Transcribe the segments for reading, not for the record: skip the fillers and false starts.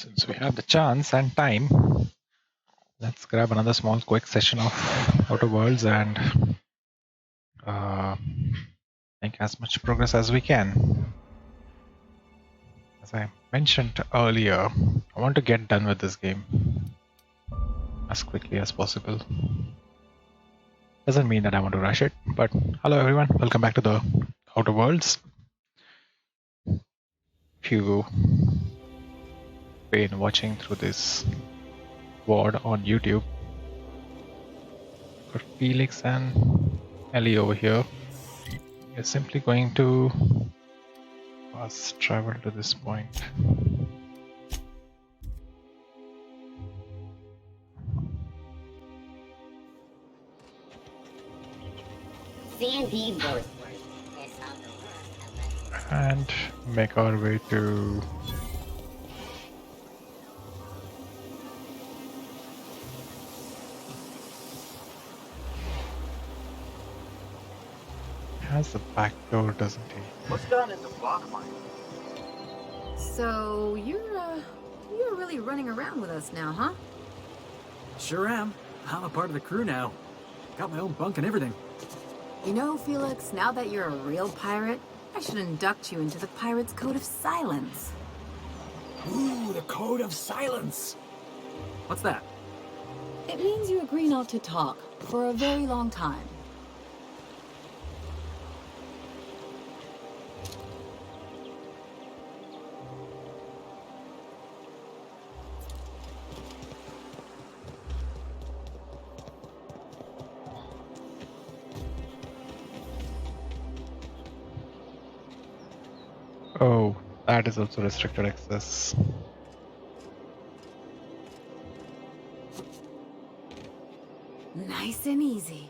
Since we have the chance and time, let's grab another small quick session of Outer Worlds and make as much progress as we can. As I mentioned earlier, I want to get done with this game as quickly as possible. Doesn't mean that I want to rush it, but hello everyone, welcome back to the Outer Worlds. If you've been watching through this VOD on YouTube, got Felix and Ellie over here. We're simply going to fast travel to this point. Sandy Worth And make our way to he has the back door, doesn't he? What's done in the block mine? So you're really running around with us now, huh? Sure am. I'm a part of the crew now. Got my own bunk and everything. You know, Felix, now that you're a real pirate, I should induct you into the Pirates' Code of Silence. Ooh, the Code of Silence. What's that? It means you agree not to talk for a very long time. Oh, that is also restricted access. Nice and easy.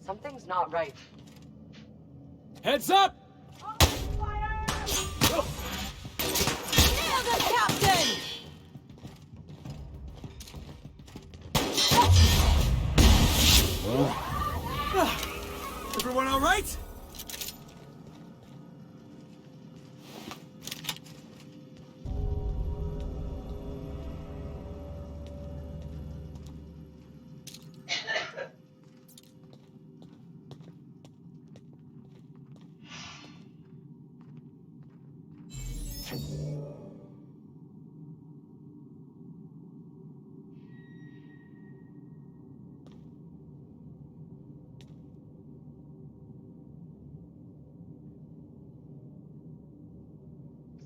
Something's not right. Heads up! Nailed it, Captain! Everyone all right?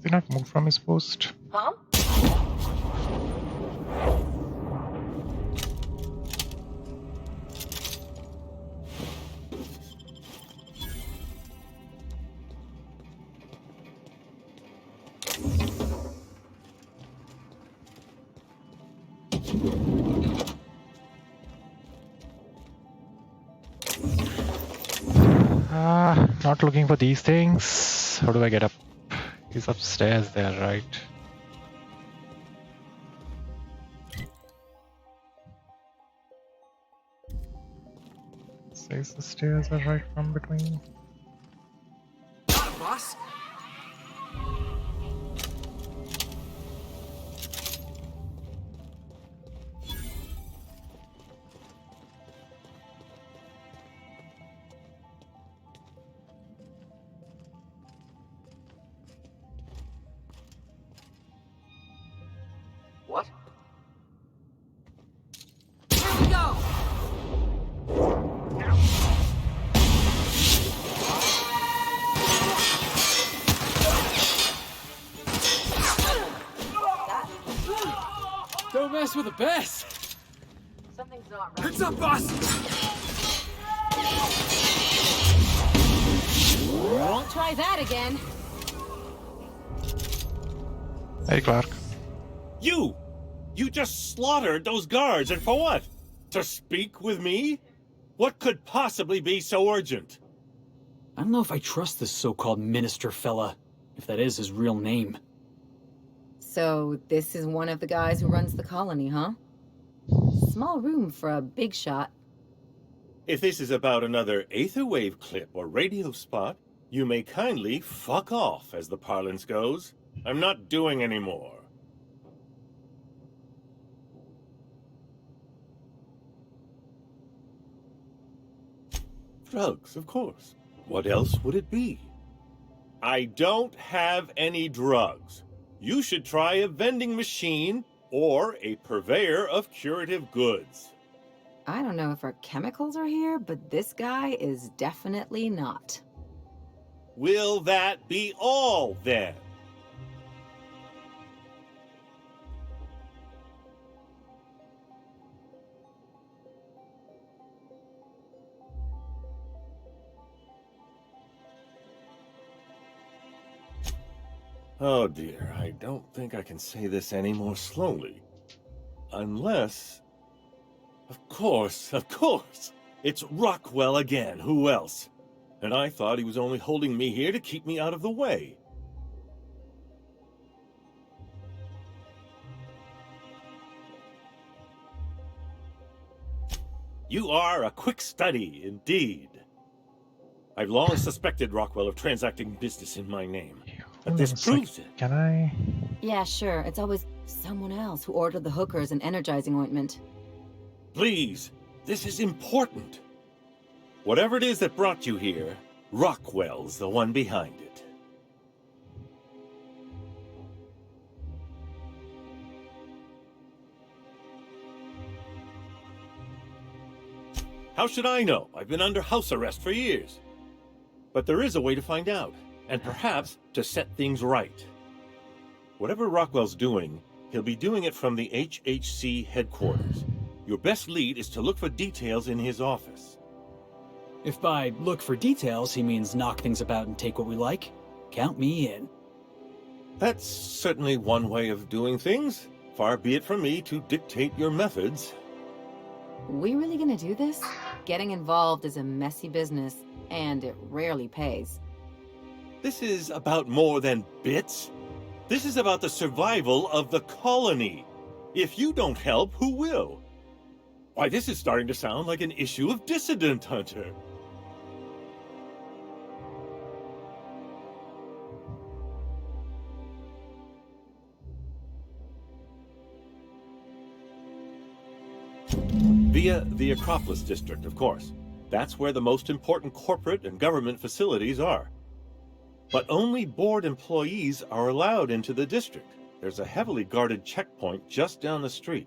Did he not move from his post? Huh? Not looking for these things. How do I get up? He's upstairs there, right? Says the stairs are right from between. Got it, boss. Don't mess with the best. Something's not right. It's a bus. Won't try that again. Hey, Clark. You! You just slaughtered those guards, and for what? To speak with me? What could possibly be so urgent? I don't know if I trust this so-called minister fella, if that is his real name. So, this is one of the guys who runs the colony, huh? Small room for a big shot. If this is about another Aetherwave clip or radio spot, you may kindly fuck off, as the parlance goes. I'm not doing any more. Drugs, of course. What else would it be? I don't have any drugs. You should try a vending machine or a purveyor of curative goods. I don't know if our chemicals are here, but this guy is definitely not. Will that be all, then? Oh dear, I don't think I can say this any more slowly. Unless... Of course! It's Rockwell again, who else? And I thought he was only holding me here to keep me out of the way. You are a quick study, indeed. I've long suspected Rockwell of transacting business in my name. But this proves it. Can I? Yeah, sure. It's always someone else who ordered the hookers and energizing ointment. Please, this is important. Whatever it is that brought you here, Rockwell's the one behind it. How should I know? I've been under house arrest for years. But there is a way to find out, and perhaps to set things right. Whatever Rockwell's doing, he'll be doing it from the HHC headquarters. Your best lead is to look for details in his office. If by look for details he means knock things about and take what we like, count me in. That's certainly one way of doing things. Far be it from me to dictate your methods. We really gonna do this? Getting involved is a messy business, and it rarely pays. This is about more than bits. This is about the survival of the colony. If you don't help, who will? Why, this is starting to sound like an issue of Dissident Hunter. Via the Acropolis District, of course. That's where the most important corporate and government facilities are. But only board employees are allowed into the district. There's a heavily guarded checkpoint just down the street.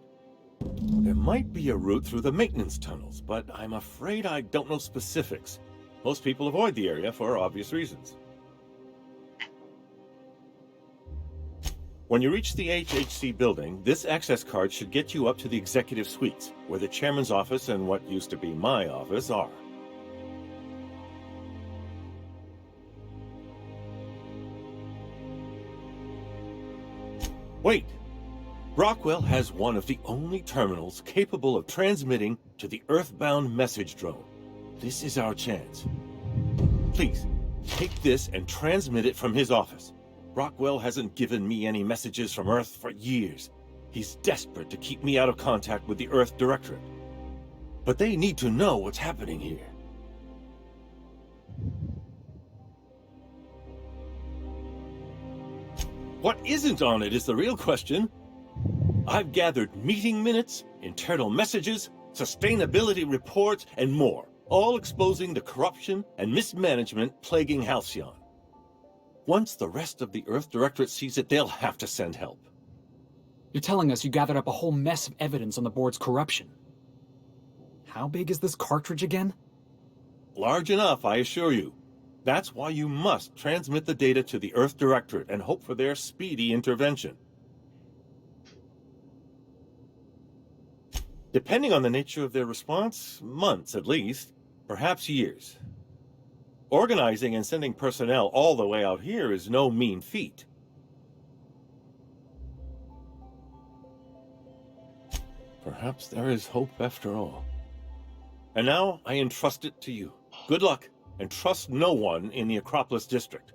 There might be a route through the maintenance tunnels, but I'm afraid I don't know specifics. Most people avoid the area for obvious reasons. When you reach the HHC building, this access card should get you up to the executive suites, where the chairman's office and what used to be my office are. Wait! Rockwell has one of the only terminals capable of transmitting to the Earthbound message drone. This is our chance. Please, take this and transmit it from his office. Rockwell hasn't given me any messages from Earth for years. He's desperate to keep me out of contact with the Earth Directorate. But they need to know what's happening here. What isn't on it is the real question. I've gathered meeting minutes, internal messages, sustainability reports, and more, all exposing the corruption and mismanagement plaguing Halcyon. Once the rest of the Earth Directorate sees it, they'll have to send help. You're telling us you gathered up a whole mess of evidence on the board's corruption. How big is this cartridge again? Large enough, I assure you. That's why you must transmit the data to the Earth Directorate and hope for their speedy intervention. Depending on the nature of their response, months at least, perhaps years. Organizing and sending personnel all the way out here is no mean feat. Perhaps there is hope after all. And now I entrust it to you. Good luck, and trust no one in the Acropolis district.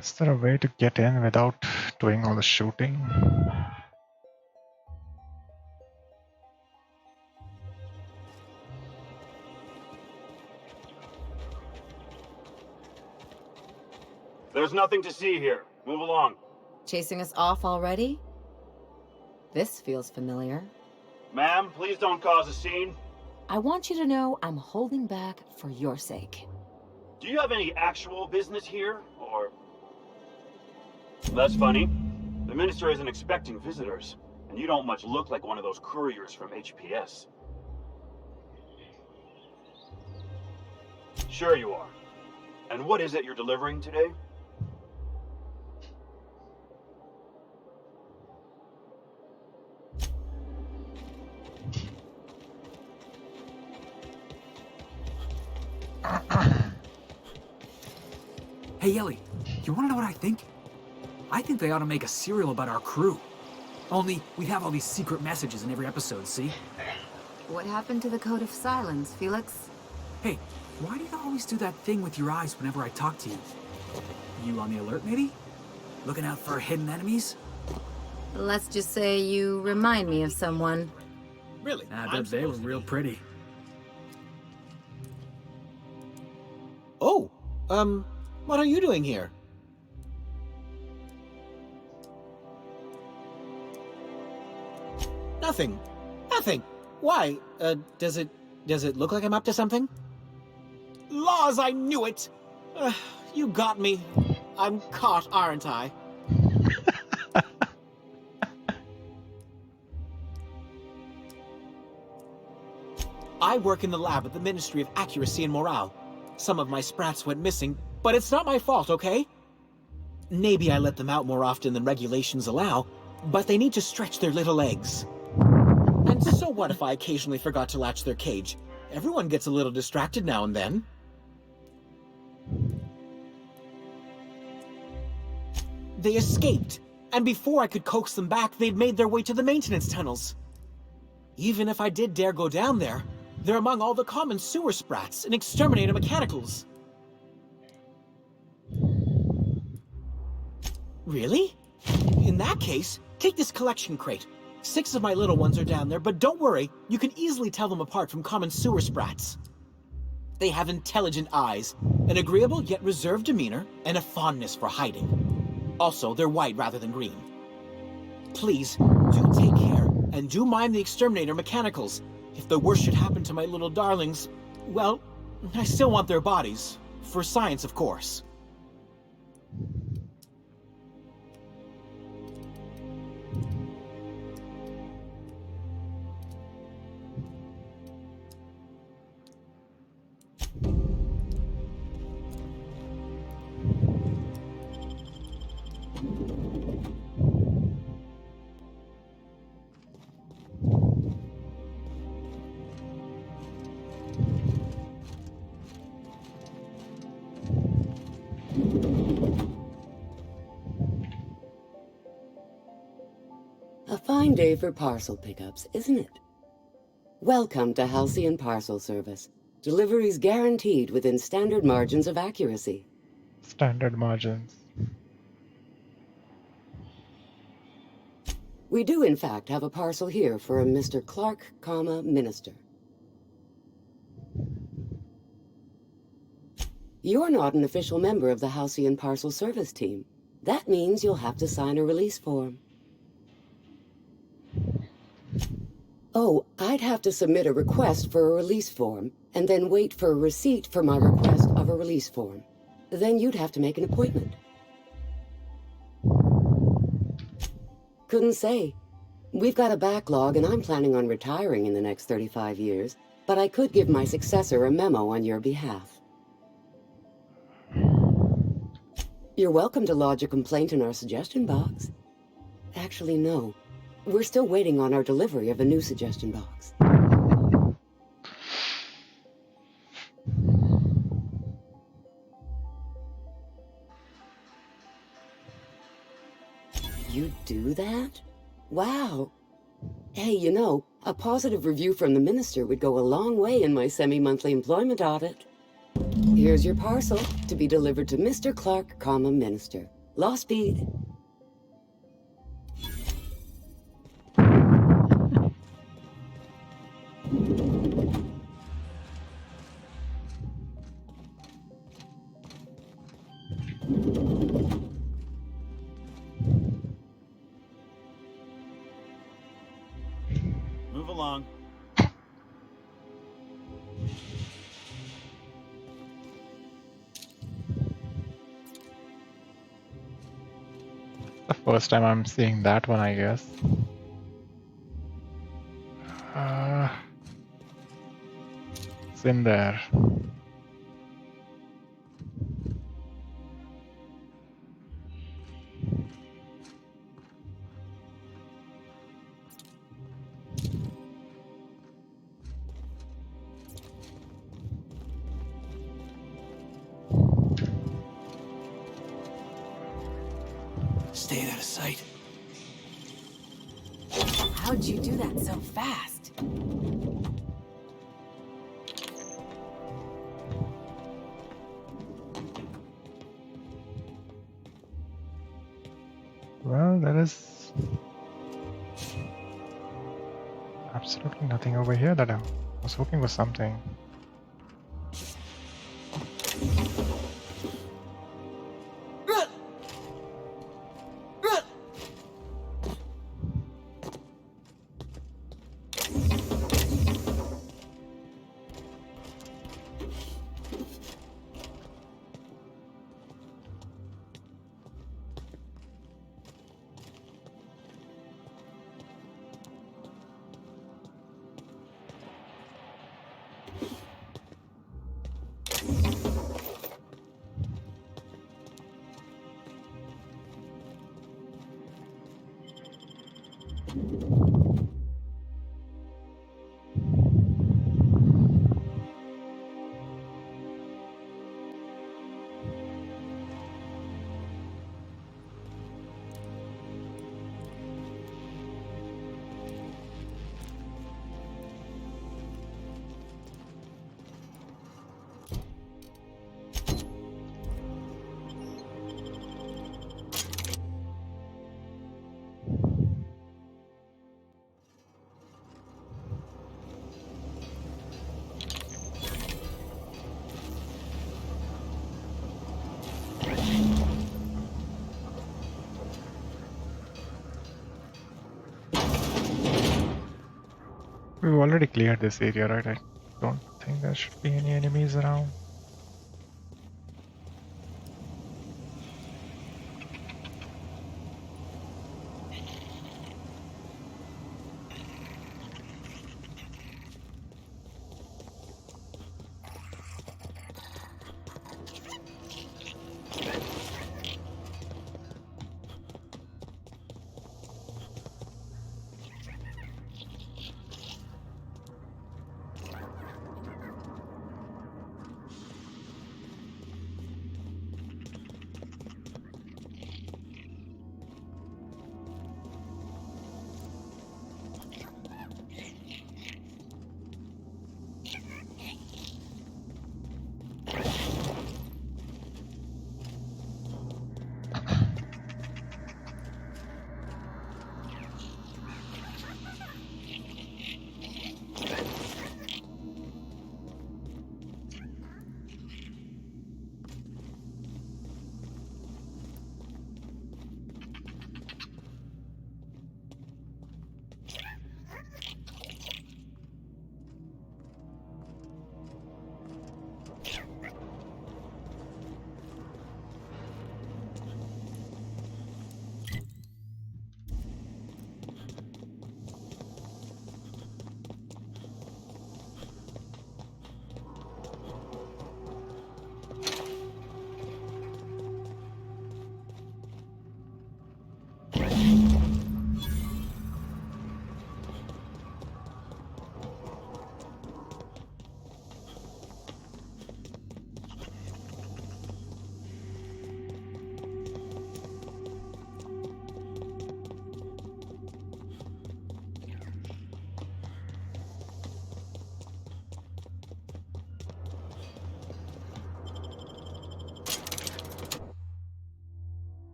Is there a way to get in without doing all the shooting? There's nothing to see here. Move along. Chasing us off already? This feels familiar. Ma'am, please don't cause a scene. I want you to know I'm holding back for your sake. Do you have any actual business here, or... That's funny. The Minister isn't expecting visitors, and you don't much look like one of those couriers from HPS. Sure you are. And what is it you're delivering today? Hey, Ellie, you wanna know what I think? I think they ought to make a serial about our crew. Only, we'd have all these secret messages in every episode, see? What happened to the Code of Silence, Felix? Hey, why do you always do that thing with your eyes whenever I talk to you? You on the alert, maybe? Looking out for hidden enemies? Let's just say you remind me of someone. Really? I bet they were real pretty. Oh, what are you doing here? Nothing. Nothing. Why? Does it look like I'm up to something? Laws, I knew it! You got me. I'm caught, aren't I? I work in the lab at the Ministry of Accuracy and Morale. Some of my sprats went missing, but it's not my fault, okay? Maybe I let them out more often than regulations allow, but they need to stretch their little legs. And so what if I occasionally forgot to latch their cage? Everyone gets a little distracted now and then. They escaped, and before I could coax them back, they'd made their way to the maintenance tunnels. Even if I did dare go down there, they're among all the common sewer sprats and exterminator mechanicals. Really? In that case, take this collection crate. 6 of my little ones are down there, but don't worry, you can easily tell them apart from common sewer sprats. They have intelligent eyes, an agreeable yet reserved demeanor, and a fondness for hiding. Also, they're white rather than green. Please, do take care, and do mind the exterminator mechanicals. If the worst should happen to my little darlings, well, I still want their bodies. For science, of course. A fine day for parcel pickups, isn't it? Welcome to Halcyon Parcel Service. Deliveries guaranteed within standard margins of accuracy. Standard margins. We do in fact have a parcel here for a Mr. Clark, Minister. You're not an official member of the Halcyon Parcel Service team. That means you'll have to sign a release form. Oh, I'd have to submit a request for a release form, and then wait for a receipt for my request of a release form. Then you'd have to make an appointment. Couldn't say. We've got a backlog, and I'm planning on retiring in the next 35 years, but I could give my successor a memo on your behalf. You're welcome to lodge a complaint in our suggestion box. Actually, no. We're still waiting on our delivery of a new suggestion box. You do that? Wow. Hey, you know, a positive review from the minister would go a long way in my semi-monthly employment audit. Here's your parcel to be delivered to Mr. Clark, Minister. Law speed. Move along. The first time I'm seeing that one, I guess. It's in there. Stay out of sight. How'd you do that so fast? Well, there is absolutely nothing over here that I was hoping was something. We've already cleared this area, right? I don't think there should be any enemies around.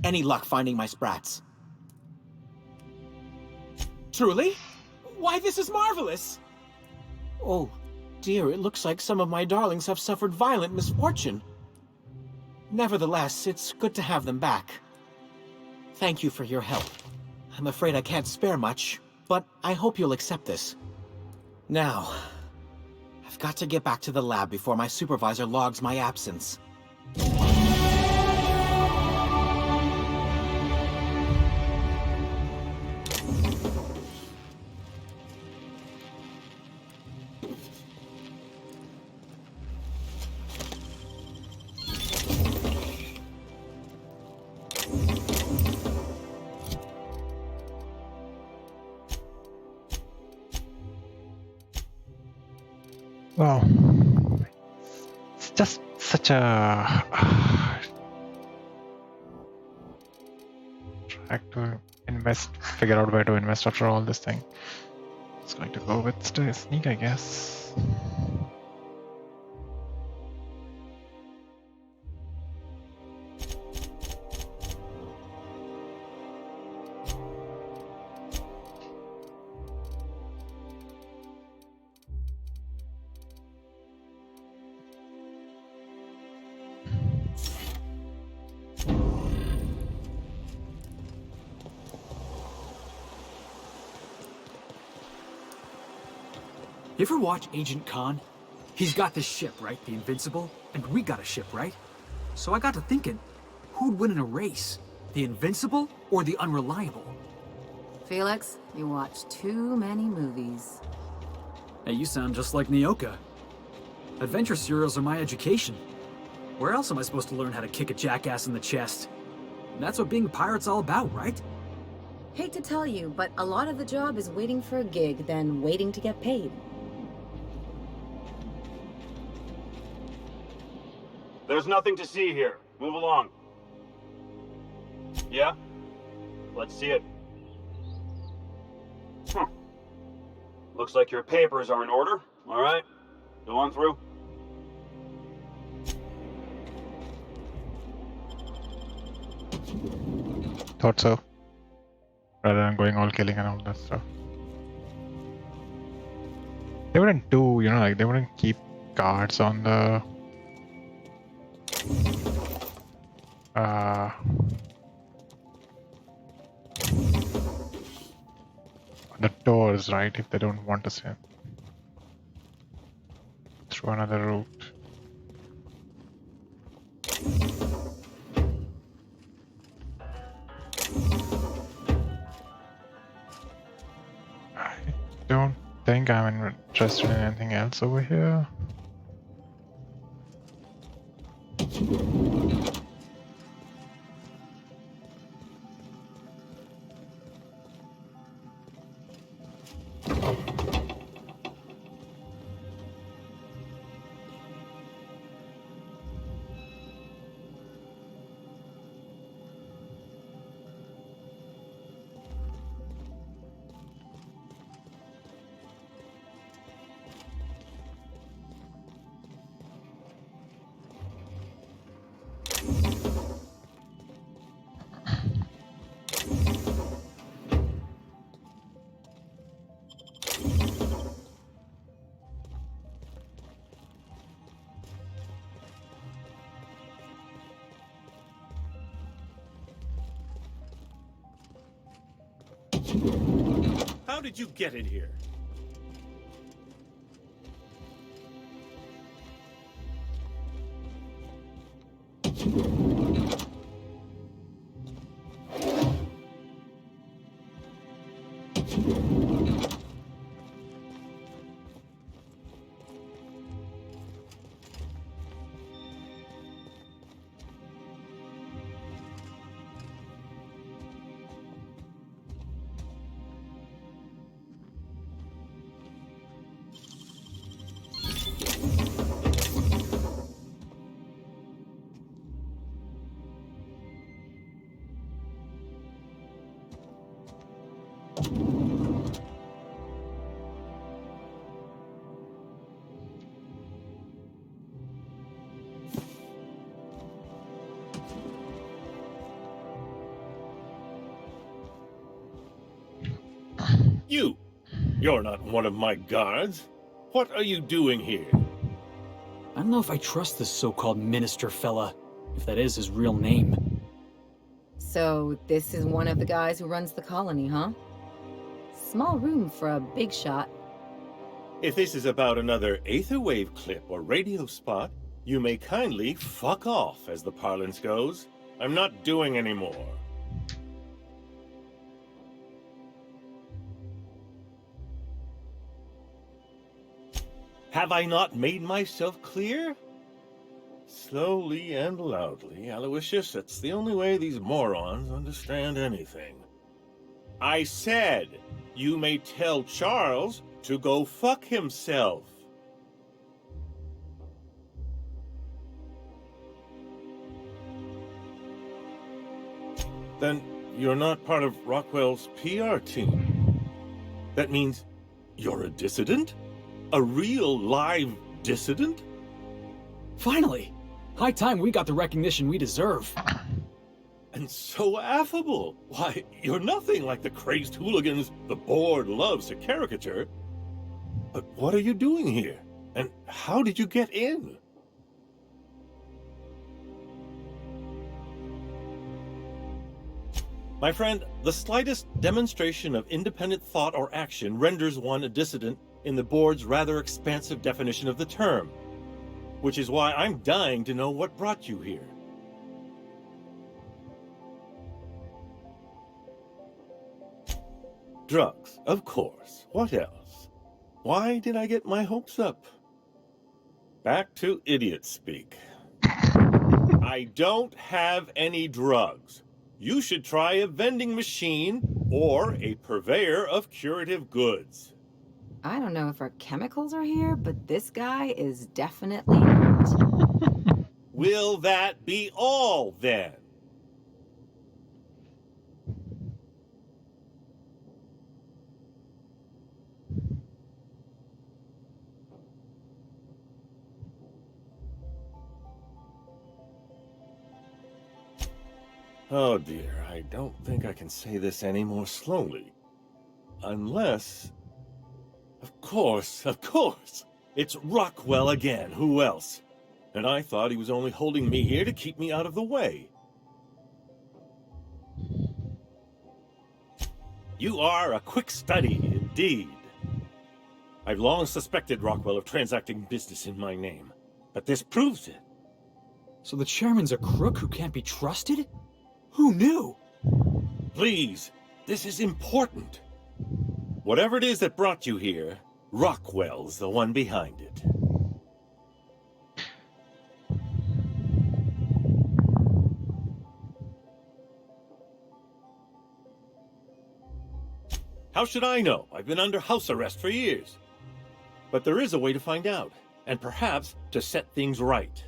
any luck finding my sprats. Truly? Why, this is marvelous! Oh, dear, it looks like some of my darlings have suffered violent misfortune. Nevertheless, it's good to have them back. Thank you for your help. I'm afraid I can't spare much, but I hope you'll accept this. Now, I've got to get back to the lab before my supervisor logs my absence. Wow. It's just such a track to invest, figure out where to invest after all this thing. It's going to go with sneak, I guess. You ever watch Agent Khan? He's got this ship, right? The Invincible? And we got a ship, right? So I got to thinking, who'd win in a race? The Invincible or the Unreliable? Felix, you watch too many movies. Hey, you sound just like Nyoka. Adventure serials are my education. Where else am I supposed to learn how to kick a jackass in the chest? That's what being a pirate's all about, right? Hate to tell you, but a lot of the job is waiting for a gig, then waiting to get paid. There's nothing to see here. Move along. Yeah? Let's see it. Looks like your papers are in order. All right. Go on through. Thought so. Rather than going all killing and all that stuff. They wouldn't do, like they wouldn't keep guards on the doors, right? If they don't want us in through another route. I don't think I'm interested in anything else over here. How did you get in here? You're not one of my guards. What are you doing here? I don't know if I trust this so-called minister fella, if that is his real name. So, this is one of the guys who runs the colony, huh? Small room for a big shot. If this is about another Aetherwave clip or radio spot, you may kindly fuck off, as the parlance goes. I'm not doing any more. Have I not made myself clear? Slowly and loudly, Aloysius, that's the only way these morons understand anything. I said, you may tell Charles to go fuck himself. Then you're not part of Rockwell's PR team. That means you're a dissident? A real live dissident? Finally! High time we got the recognition we deserve. And so affable. Why, you're nothing like the crazed hooligans the board loves to caricature. But what are you doing here? And how did you get in? My friend, the slightest demonstration of independent thought or action renders one a dissident in the board's rather expansive definition of the term. Which is why I'm dying to know what brought you here. Drugs, of course. What else? Why did I get my hopes up? Back to idiot speak. I don't have any drugs. You should try a vending machine or a purveyor of curative goods. I don't know if our chemicals are here, but this guy is definitely not. Will that be all, then? Oh dear, I don't think I can say this any more slowly. Unless... Of course. It's Rockwell again, who else? And I thought he was only holding me here to keep me out of the way. You are a quick study, indeed. I've long suspected Rockwell of transacting business in my name, but this proves it. So the chairman's a crook who can't be trusted? Who knew? Please, this is important. Whatever it is that brought you here, Rockwell's the one behind it. How should I know? I've been under house arrest for years. But there is a way to find out, and perhaps to set things right.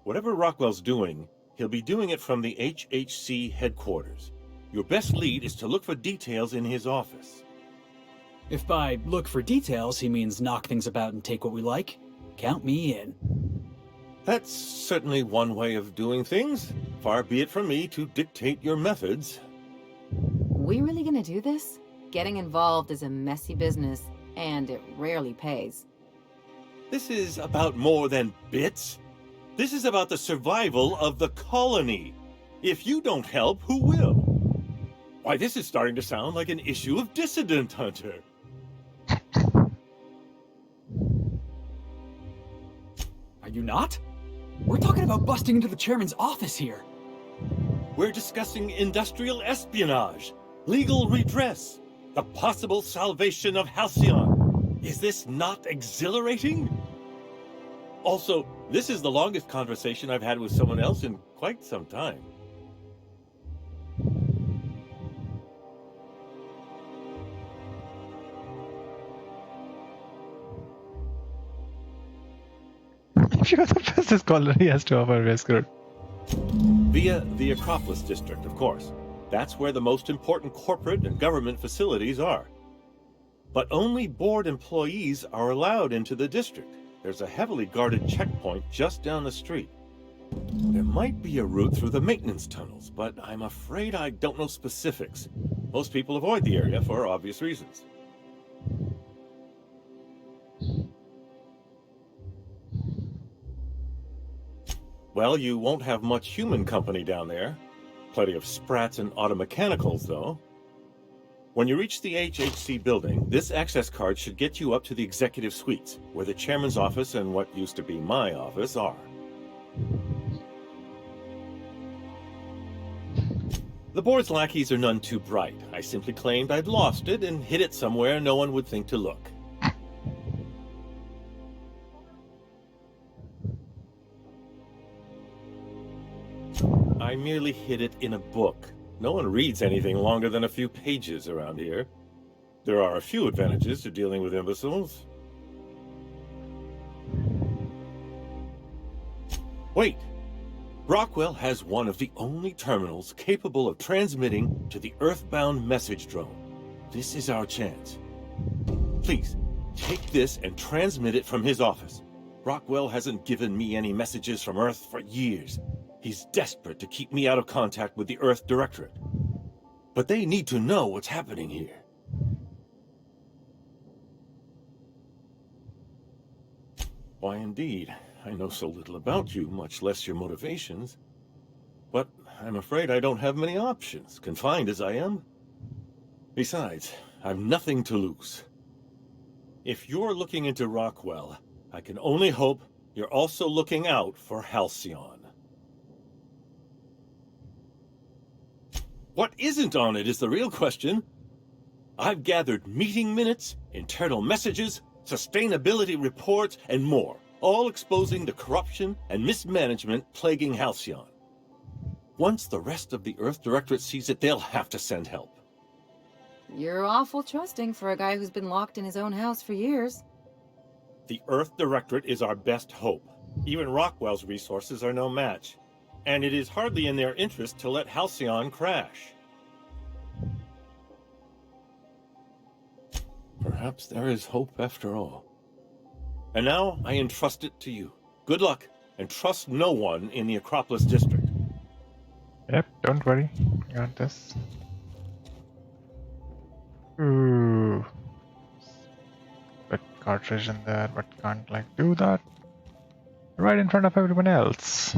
Whatever Rockwell's doing, he'll be doing it from the HHC headquarters. Your best lead is to look for details in his office. If by look for details he means knock things about and take what we like, count me in. That's certainly one way of doing things. Far be it from me to dictate your methods. We really gonna do this? Getting involved is a messy business, and it rarely pays. This is about more than bits. This is about the survival of the colony. If you don't help, who will? Why, this is starting to sound like an issue of Dissident Hunter. Are you not? We're talking about busting into the chairman's office here. We're discussing industrial espionage, legal redress, the possible salvation of Halcyon. Is this not exhilarating? Also, this is the longest conversation I've had with someone else in quite some time. You're the best this colony has to offer, Rescue. Via the Acropolis District, of course. That's where the most important corporate and government facilities are. But only board employees are allowed into the district. There's a heavily guarded checkpoint just down the street. There might be a route through the maintenance tunnels, but I'm afraid I don't know specifics. Most people avoid the area for obvious reasons. Well, you won't have much human company down there. Plenty of sprats and automechanicals, though. When you reach the HHC building, this access card should get you up to the executive suites, where the chairman's office and what used to be my office are. The board's lackeys are none too bright. I simply claimed I'd lost it and hid it somewhere no one would think to look. I merely hid it in a book. No one reads anything longer than a few pages around here. There are a few advantages to dealing with imbeciles. Wait! Rockwell has one of the only terminals capable of transmitting to the Earthbound message drone. This is our chance. Please, take this and transmit it from his office. Rockwell hasn't given me any messages from Earth for years. He's desperate to keep me out of contact with the Earth Directorate. But they need to know what's happening here. Why, indeed. I know so little about you, much less your motivations. But I'm afraid I don't have many options, confined as I am. Besides, I've nothing to lose. If you're looking into Rockwell, I can only hope you're also looking out for Halcyon. What isn't on it is the real question. I've gathered meeting minutes, internal messages, sustainability reports, and more, all exposing the corruption and mismanagement plaguing Halcyon. Once the rest of the Earth Directorate sees it, they'll have to send help. You're awful trusting for a guy who's been locked in his own house for years. The Earth Directorate is our best hope. Even Rockwell's resources are no match. And it is hardly in their interest to let Halcyon crash. Perhaps there is hope after all. And now I entrust it to you. Good luck, and trust no one in the Acropolis District. Yep, don't worry. Got this. Ooh. Put cartridge in there, but can't like do that. Right in front of everyone else.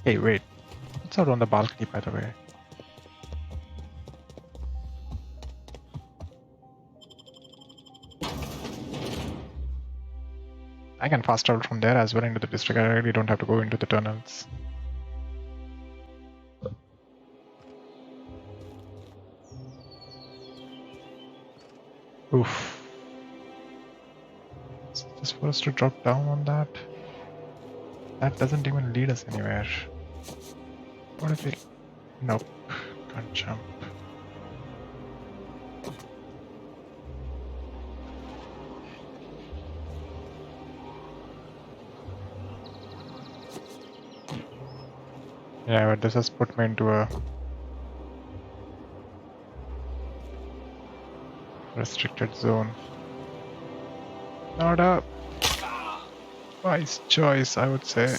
Hey, wait. What's out on the balcony, by the way? I can fast travel from there as well into the district. I really don't have to go into the tunnels. Oof. Is it just for us to drop down on that? That doesn't even lead us anywhere. What if we... Nope. Can't jump. Yeah, but this has put me into a restricted zone. Not a wise choice, I would say.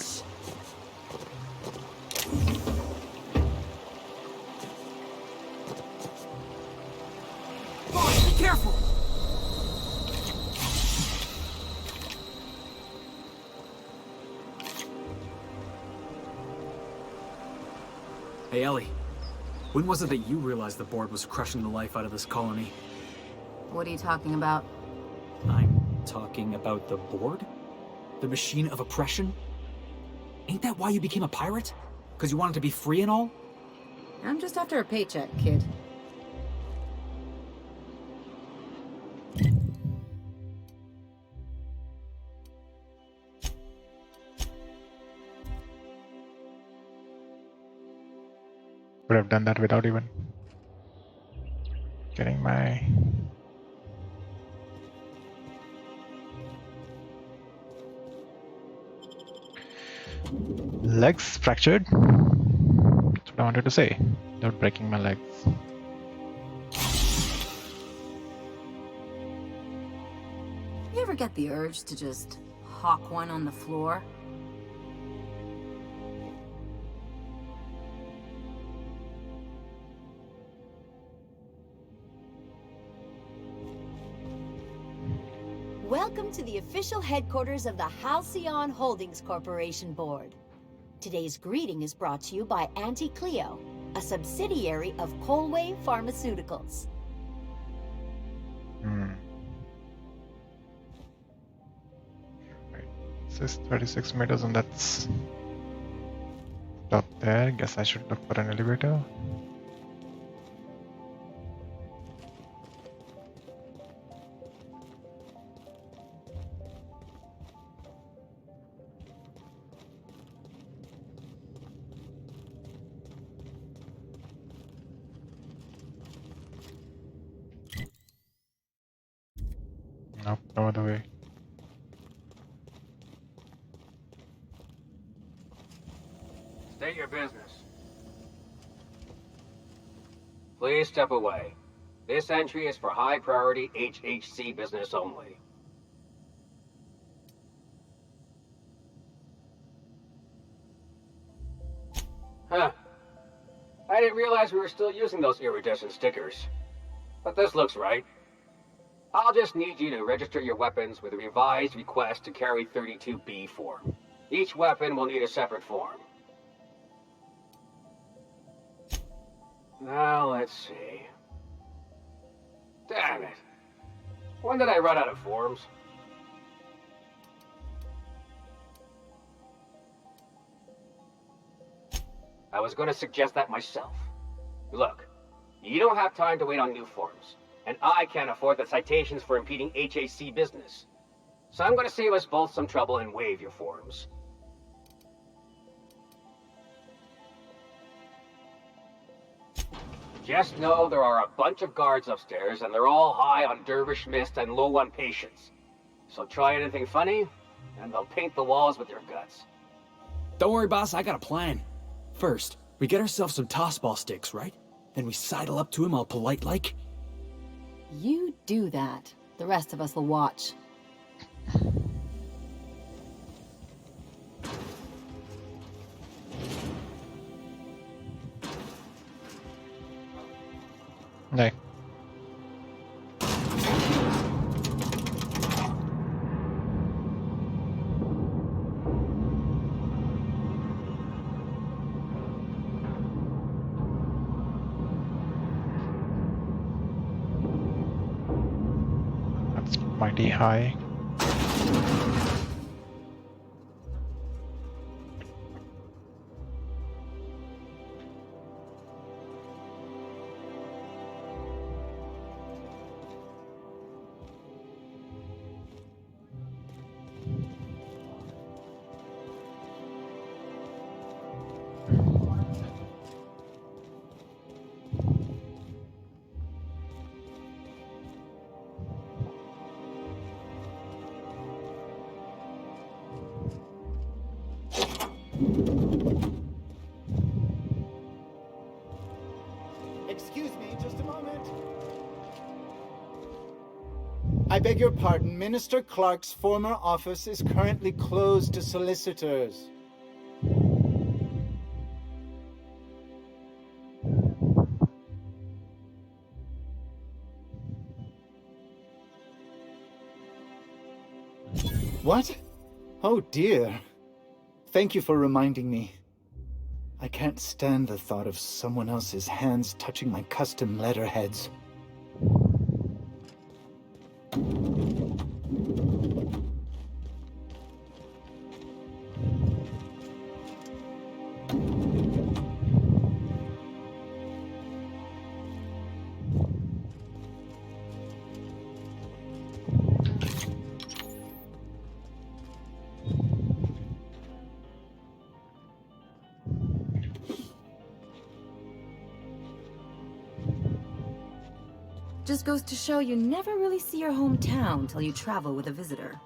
Boss, be careful! Hey, Ellie. When was it that you realized the board was crushing the life out of this colony? What are you talking about? I'm talking about the board? The machine of oppression? Ain't that why you became a pirate? Because you wanted to be free and all? I'm just after a paycheck, kid. Could have done that without even getting my legs fractured. That's what I wanted to say, without breaking my legs. You ever get the urge to just hawk one on the floor? Welcome to the official headquarters of the Halcyon Holdings Corporation Board. Today's greeting is brought to you by Auntie Cleo, a subsidiary of Colway Pharmaceuticals. Right. This is 36 meters and that's up there. Guess I should look for an elevator. Nope, no other way. State your business. Please step away. This entry is for high priority HHC business only. Huh. I didn't realize we were still using those iridescent stickers. But this looks right. I'll just need you to register your weapons with a revised request to carry 32B form. Each weapon will need a separate form. Now, let's see. Damn it. When did I run out of forms? I was going to suggest that myself. Look, you don't have time to wait on new forms. And I can't afford the citations for impeding HAC business. So I'm going to save us both some trouble and waive your forms. Just know there are a bunch of guards upstairs, and they're all high on dervish mist and low on patience. So try anything funny, and they'll paint the walls with your guts. Don't worry, boss, I got a plan. First, we get ourselves some tossball sticks, right? Then we sidle up to him all polite-like. You do that. The rest of us will watch. No. That's mighty high. Excuse me, just a moment. I beg your pardon. Minister Clark's former office is currently closed to solicitors. What? Oh dear. Thank you for reminding me. I can't stand the thought of someone else's hands touching my custom letterheads. Just goes to show you never really see your hometown till you travel with a visitor.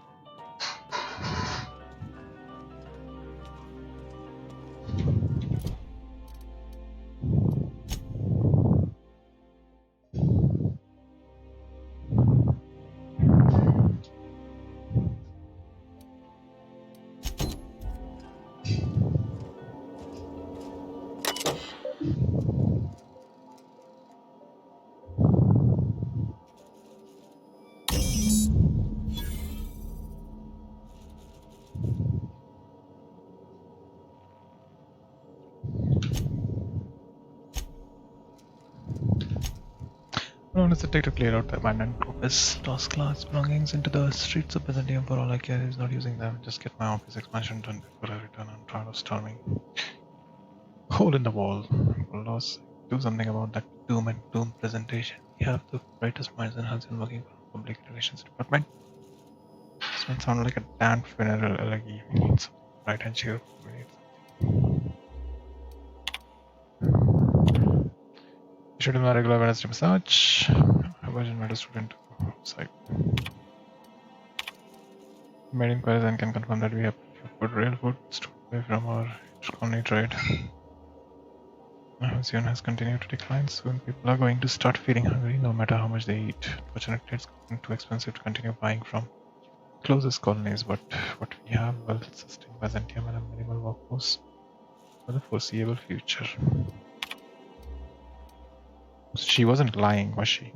How long does it take to clear out the abandoned office? Toss class belongings into the streets of Byzantium. For all I care, he's not using them. Just get my office expansion done before I return. I'm tired of storming. Hole in the wall. Loss. Do something about that doom and doom presentation. We have the brightest minds in Hudson working for the public relations department. This one sounded like a damn funeral elegy. We need something bright and cheerful. We need something. Schedule my regular Wednesday massage. I imagine my student site. Made inquiries and can confirm that we have put real food stored away from our colony trade. Halcyon has continued to decline. Soon people are going to start feeling hungry no matter how much they eat. Fortunately, it's gotten too expensive to continue buying from closest colonies, but what we have will sustain Byzantium and a minimal workforce for the foreseeable future. She wasn't lying, was she?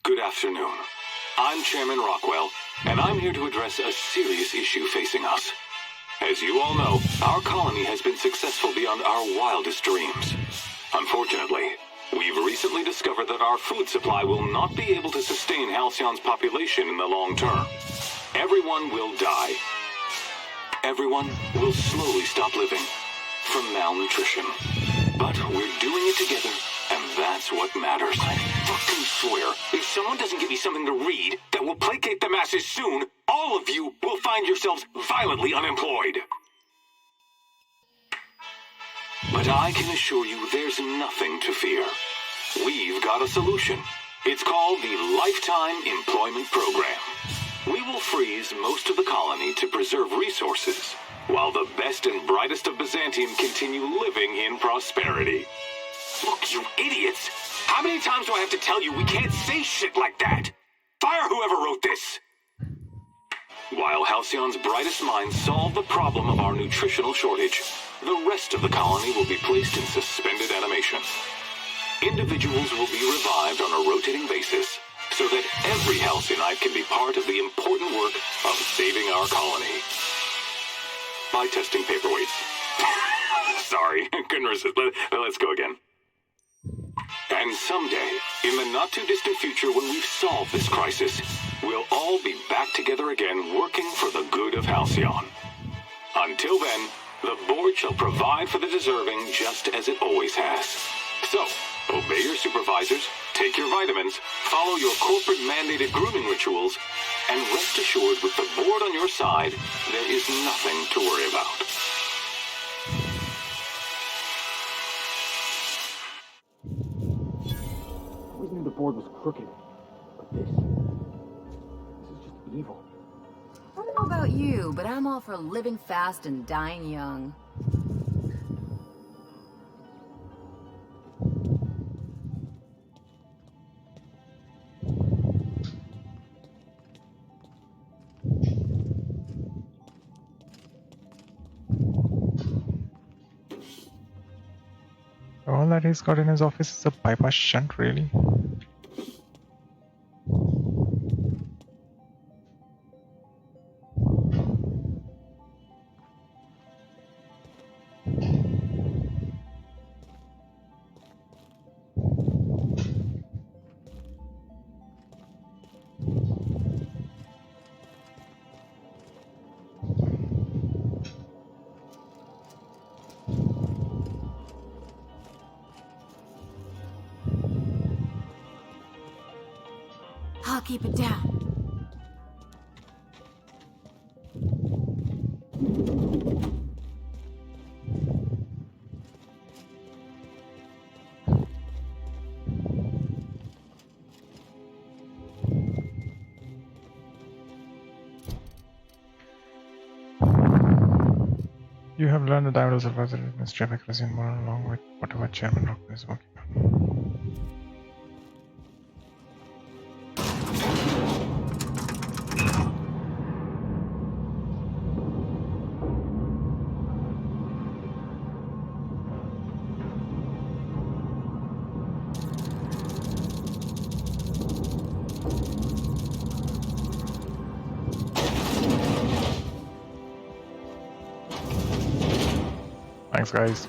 Good afternoon. I'm Chairman Rockwell, and I'm here to address a serious issue facing us. As you all know, our colony has been successful beyond our wildest dreams. Unfortunately, we've recently discovered that our food supply will not be able to sustain Halcyon's population in the long term. Everyone will die. Everyone will slowly stop living from malnutrition. But we're doing it together, and that's what matters. I fucking swear, if someone doesn't give me something to read that will placate the masses soon, all of you will find yourselves violently unemployed. But I can assure you there's nothing to fear. We've got a solution. It's called the Lifetime Employment Program. We will freeze most of the colony to preserve resources, while the best and brightest of Byzantium continue living in prosperity. Look, you idiots! How many times do I have to tell you we can't say shit like that? Fire whoever wrote this! While Halcyon's brightest minds solve the problem of our nutritional shortage, the rest of the colony will be placed in suspended animation. Individuals will be revived on a rotating basis, so that every Halcyonite can be part of the important work of saving our colony. By testing paperweights. Sorry, couldn't resist. Let's go again. And someday, in the not-too-distant future when we've solved this crisis, we'll all be back together again working for the good of Halcyon. Until then, the board shall provide for the deserving just as it always has. So, obey your supervisors, take your vitamins, follow your corporate-mandated grooming rituals, and rest assured with the board on your side, there is nothing to worry about. I always knew the board was crooked, but this is just evil. I don't know about you, but I'm all for living fast and dying young. All that he's got in his office is a bypass shunt, really? I'll keep it down. You have learned the diamonds of the Ministry of Accuracy and Moral along with whatever Chairman Rockwell is working on. Thanks, guys.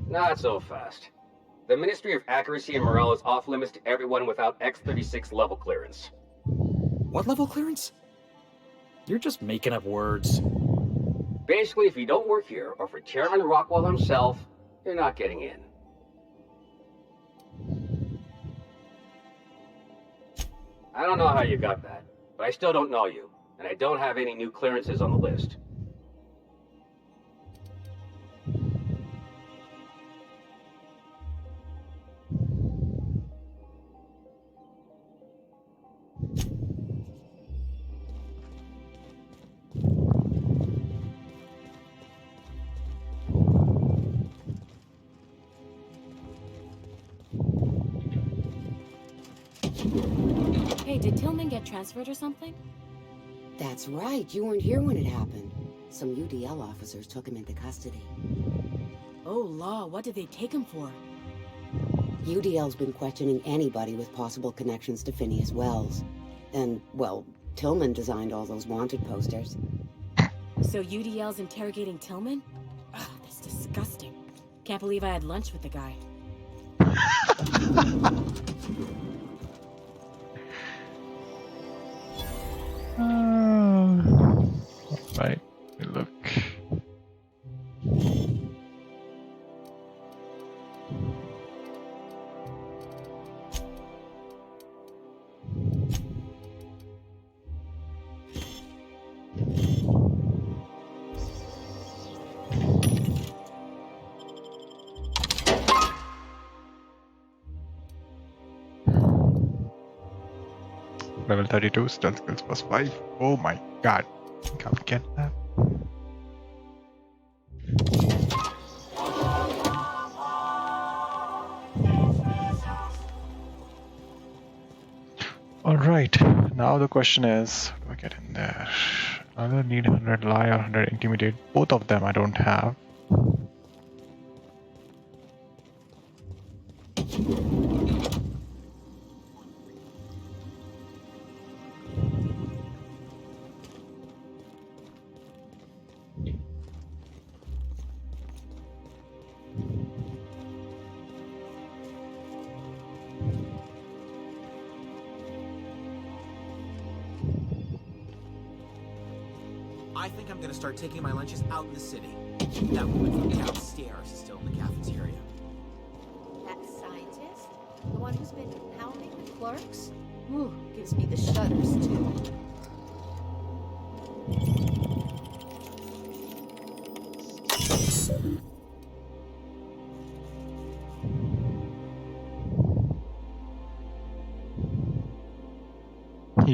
Not so fast. The Ministry of Accuracy and Morale is off limits to everyone without X-36 level clearance. What level clearance? You're just making up words. Basically, if you don't work here, or for Chairman Rockwell himself, you're not getting in. I don't know how you got that, but I still don't know you, and I don't have any new clearances on the list. Hey, did Tillman get transferred or something? That's right. You weren't here when it happened. Some UDL officers took him into custody. Oh, law, what did they take him for? UDL's been questioning anybody with possible connections to Phineas Wells. And, well, Tillman designed all those wanted posters. So UDL's interrogating Tillman? Ugh, that's disgusting. Can't believe I had lunch with the guy. Right, look. Level 32, stealth skills plus 5. Oh my god. Can't get that. Alright, now the question is, how do I get in there? I either need 100 lie or 100 intimidate. Both of them I don't have. I think I'm gonna start taking my lunches out in the city. That woman from downstairs is still in the cafeteria. That scientist? The one who's been hounding the clerks? Ooh, gives me the shudders, too.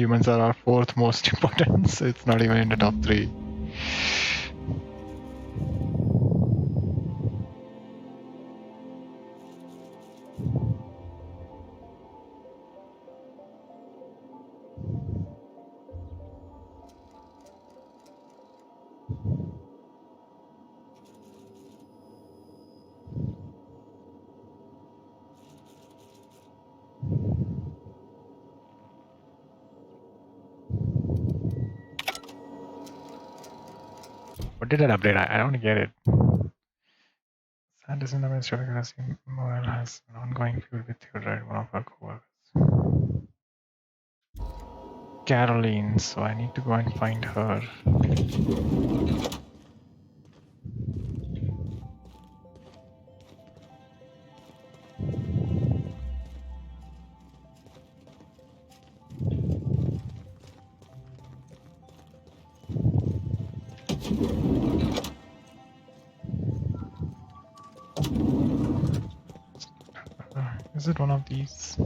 Humans are our fourth most important, so it's not even in the top 3. What did that update? I don't get it. Sanderson administrator Morel has an ongoing feud with Theodore, one of our co-workers. Caroline, so I need to go and find her. Is it one of these?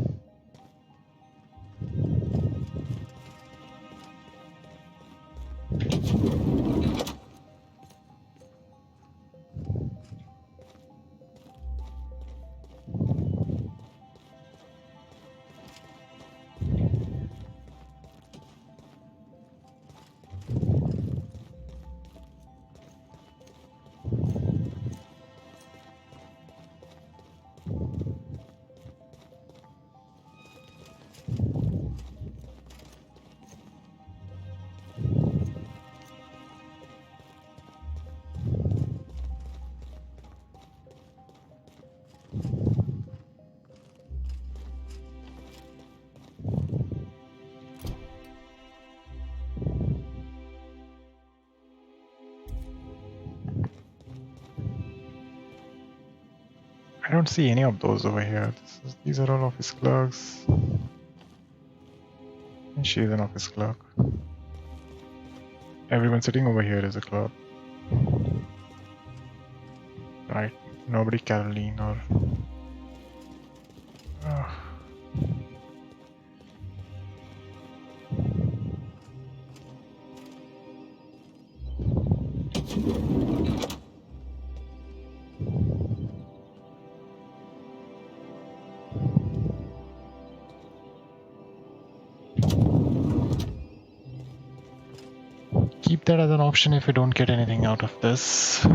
I don't see any of those over here. These are all office clerks. And she's an office clerk. Everyone sitting over here is a clerk. Right. Nobody Caroline or... Keep that as an option if you don't get anything out of this.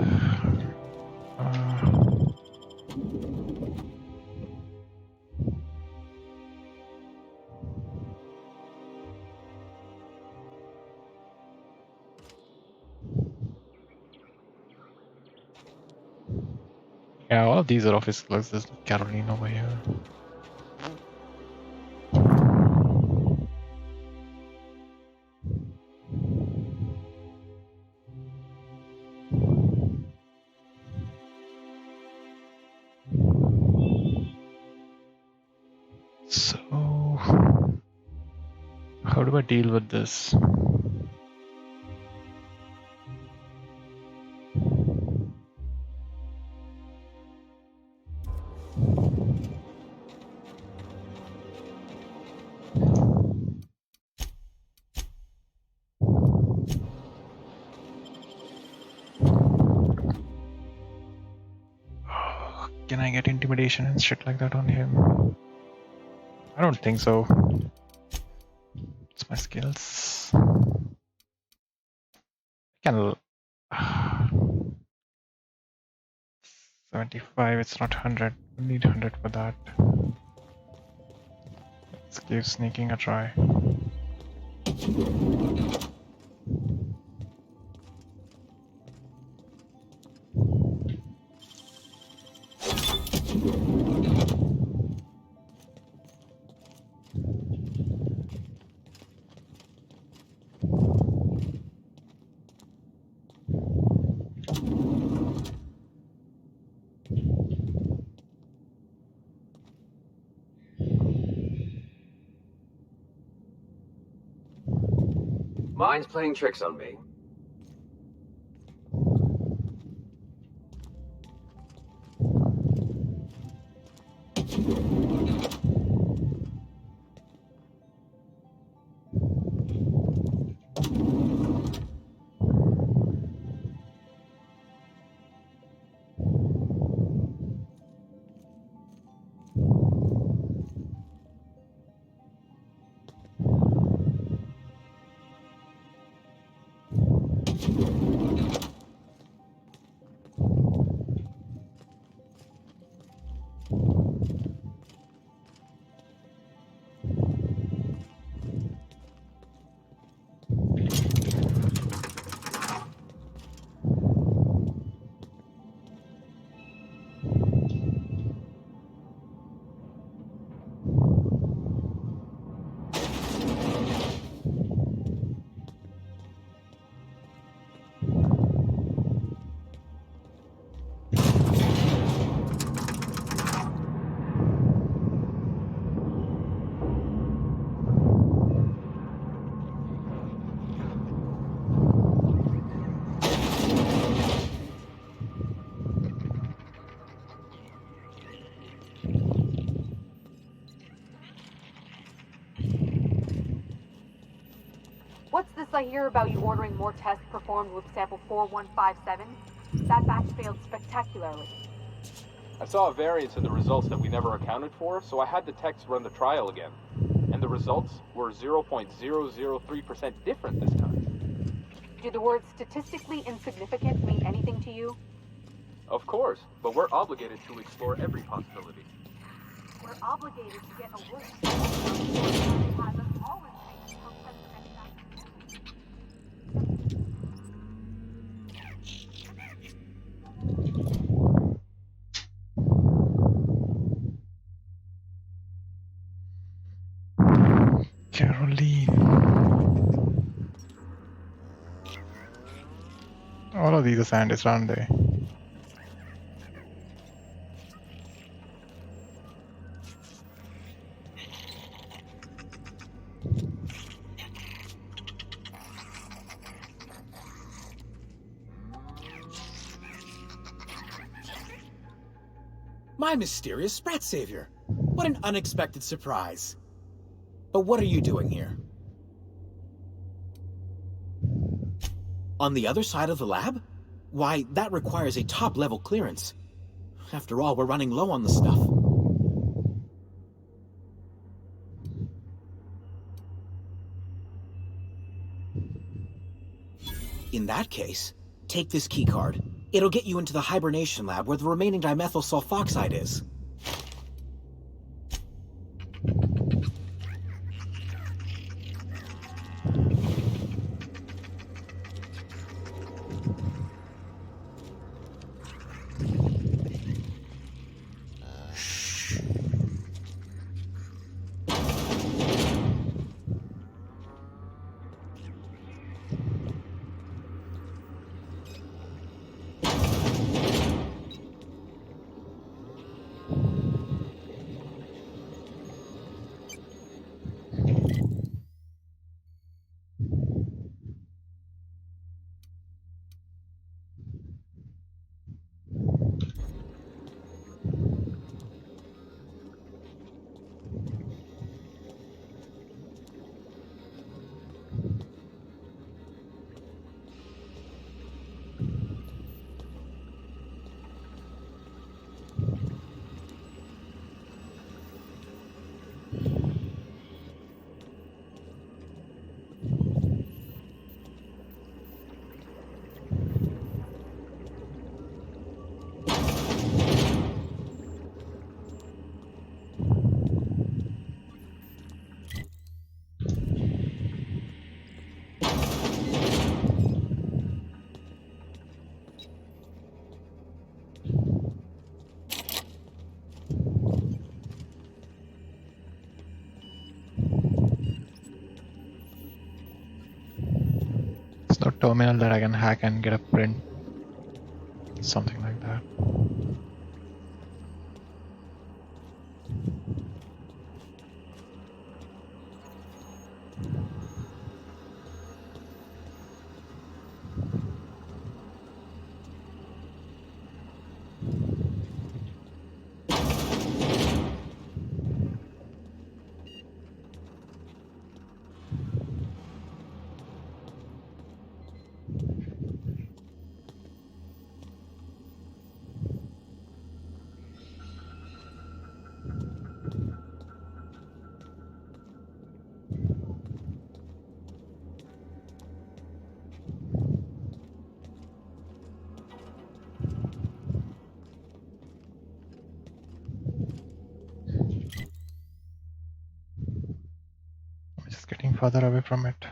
Yeah, all of these are office clerks. There's Caroline over here. So, how do I deal with this? Can I get intimidation and shit like that on him? I don't think so. It's my skills. I can 75, it's not 100. We need 100 for that. Let's give sneaking a try. Mine's playing tricks on me. What's this I hear about you ordering more tests performed with sample 4157? That batch failed spectacularly. I saw a variance in the results that we never accounted for, so I had the techs run the trial again. And the results were 0.003% different this time. Do the words statistically insignificant mean anything to you? Of course, but we're obligated to explore every possibility. We're obligated to get a worse. Caroline. All of these are scientists, aren't they? My mysterious Sprat Savior. What an unexpected surprise. But what are you doing here? On the other side of the lab? Why, that requires a top-level clearance. After all, we're running low on the stuff. In that case, take this keycard. It'll get you into the hibernation lab where the remaining dimethyl sulfoxide is. There's no terminal that I can hack and get a print. Something like that. further away from it.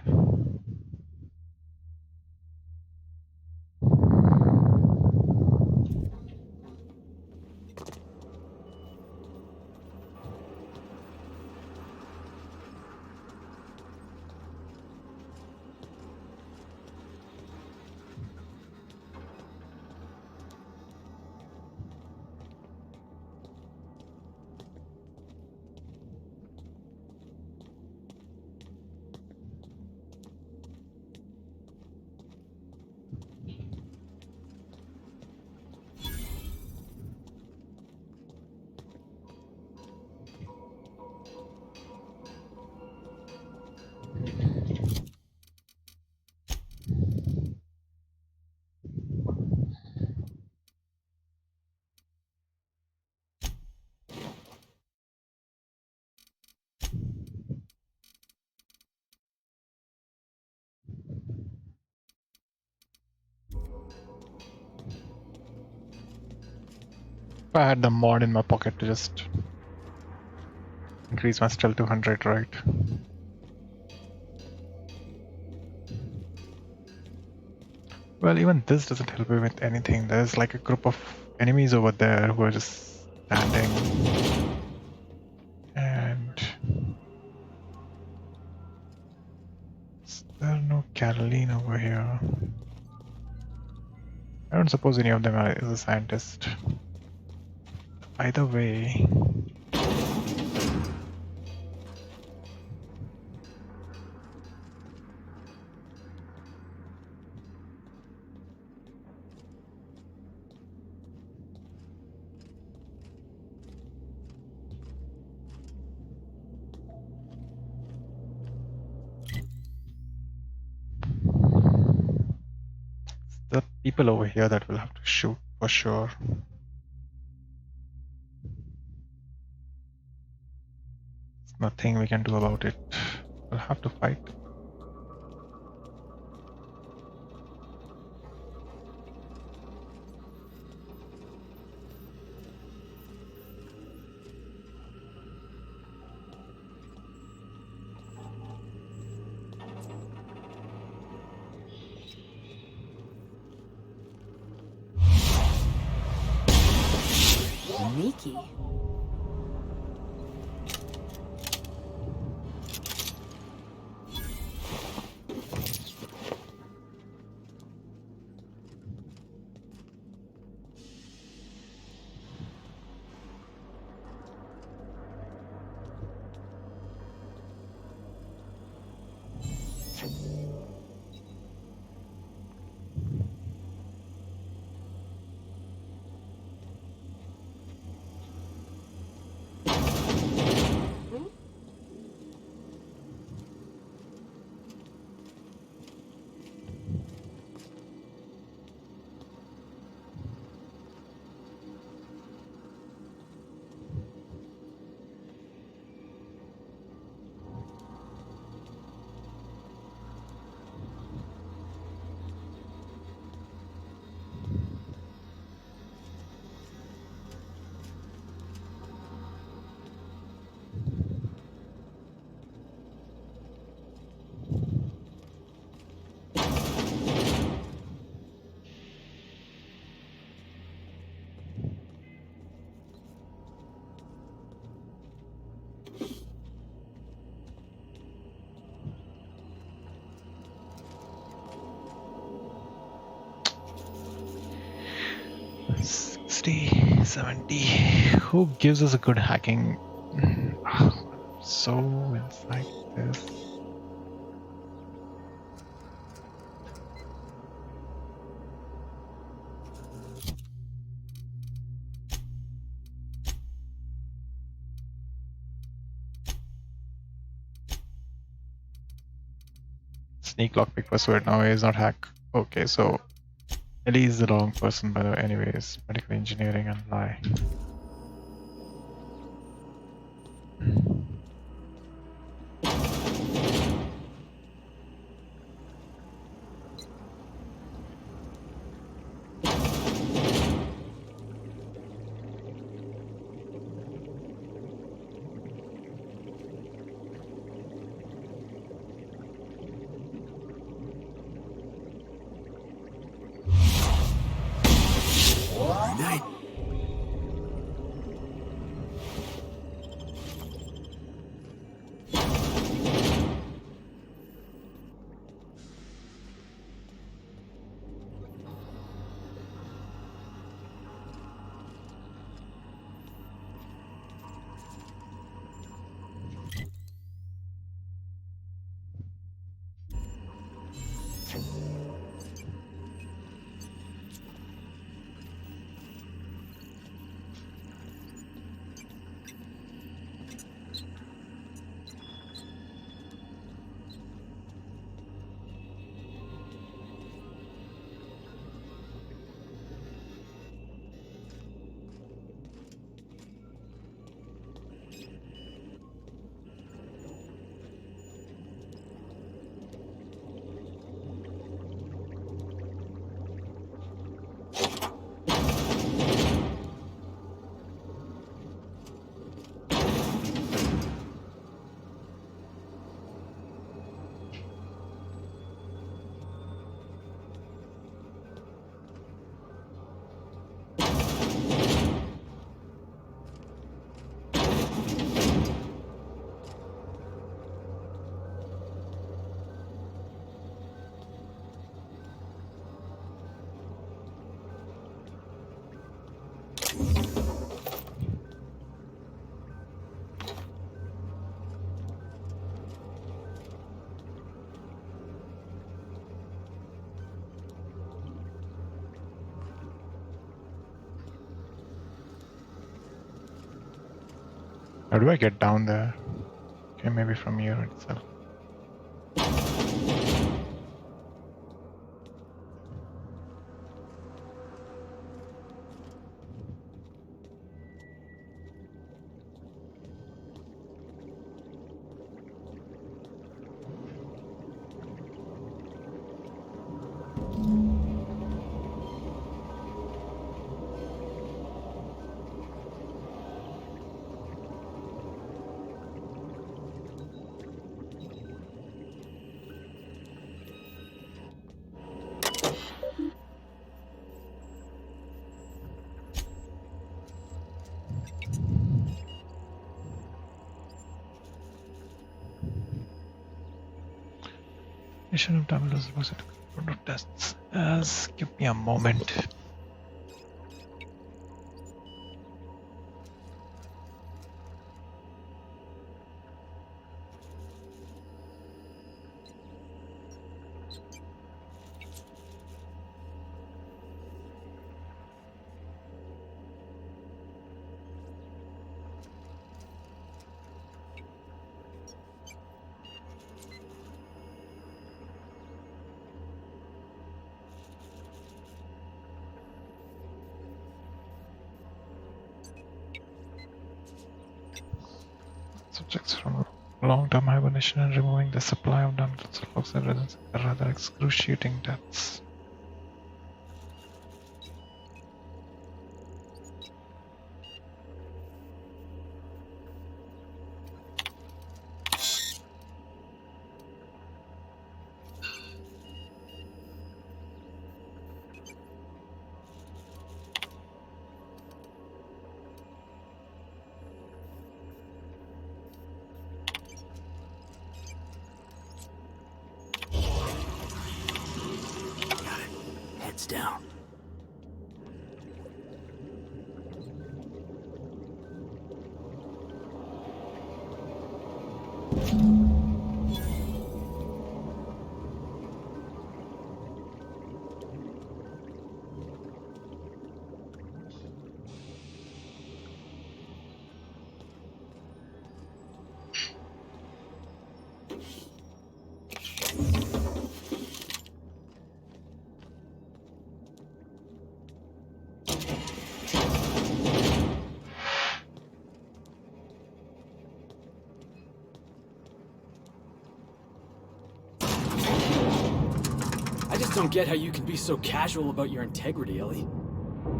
If I had the mod in my pocket to just increase my stealth to 100, right? Well, even this doesn't help me with anything. There's like a group of enemies over there who are just standing. And is there no Caroline over here? I don't suppose any of them is a scientist. Either way. The people over here that will have to shoot for sure. There's nothing we can do about it. We'll have to fight. Sneaky. $60, $70. Who gives us a good hacking? So inside this. Sneak lockpick password now is not hack. Okay, so Ellie is the wrong person by the way. Anyways, medical engineering and lie. How do I get down there? Okay, maybe from here itself. Mission of Terminus was at tests. Give me a moment. Subjects from long-term hibernation and removing the supply of damaged looks at rather excruciating deaths. Heads down. Don't get how you can be so casual about your integrity, Ellie.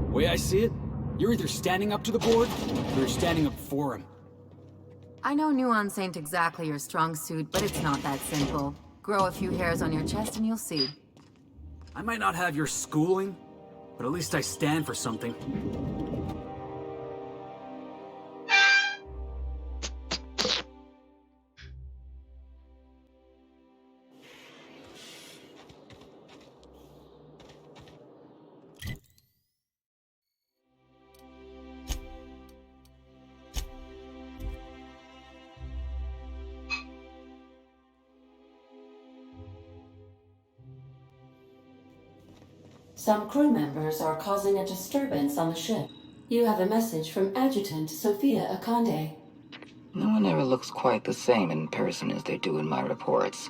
Way I see it, you're either standing up to the board, or you're standing up for him. I know nuance ain't exactly your strong suit, but it's not that simple. Grow a few hairs on your chest and you'll see. I might not have your schooling, but at least I stand for something. Some crew members are causing a disturbance on the ship. You have a message from Adjutant Sophia Akande. No one ever looks quite the same in person as they do in my reports.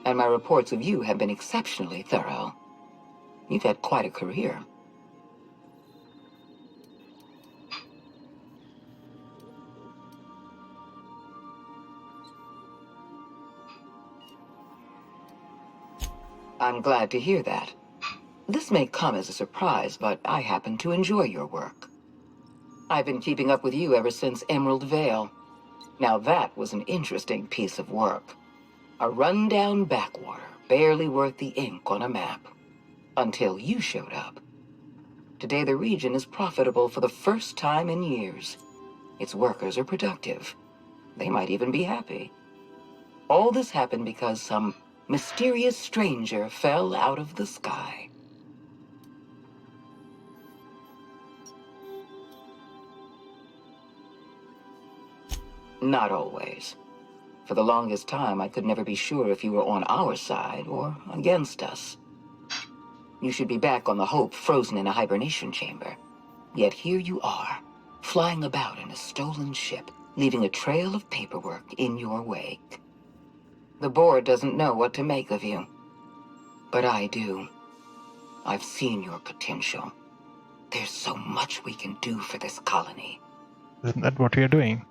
And my reports of you have been exceptionally thorough. You've had quite a career. I'm glad to hear that. This may come as a surprise, but I happen to enjoy your work. I've been keeping up with you ever since Emerald Vale. Now that was an interesting piece of work. A rundown backwater, barely worth the ink on a map. Until you showed up. Today the region is profitable for the first time in years. Its workers are productive. They might even be happy. All this happened because some mysterious stranger fell out of the sky. Not always. For the longest time, I could never be sure if you were on our side or against us. You should be back on the Hope, frozen in a hibernation chamber. Yet here you are, flying about in a stolen ship, leaving a trail of paperwork in your wake. The board doesn't know what to make of you. But I do. I've seen your potential. There's so much we can do for this colony. Isn't that what we are doing?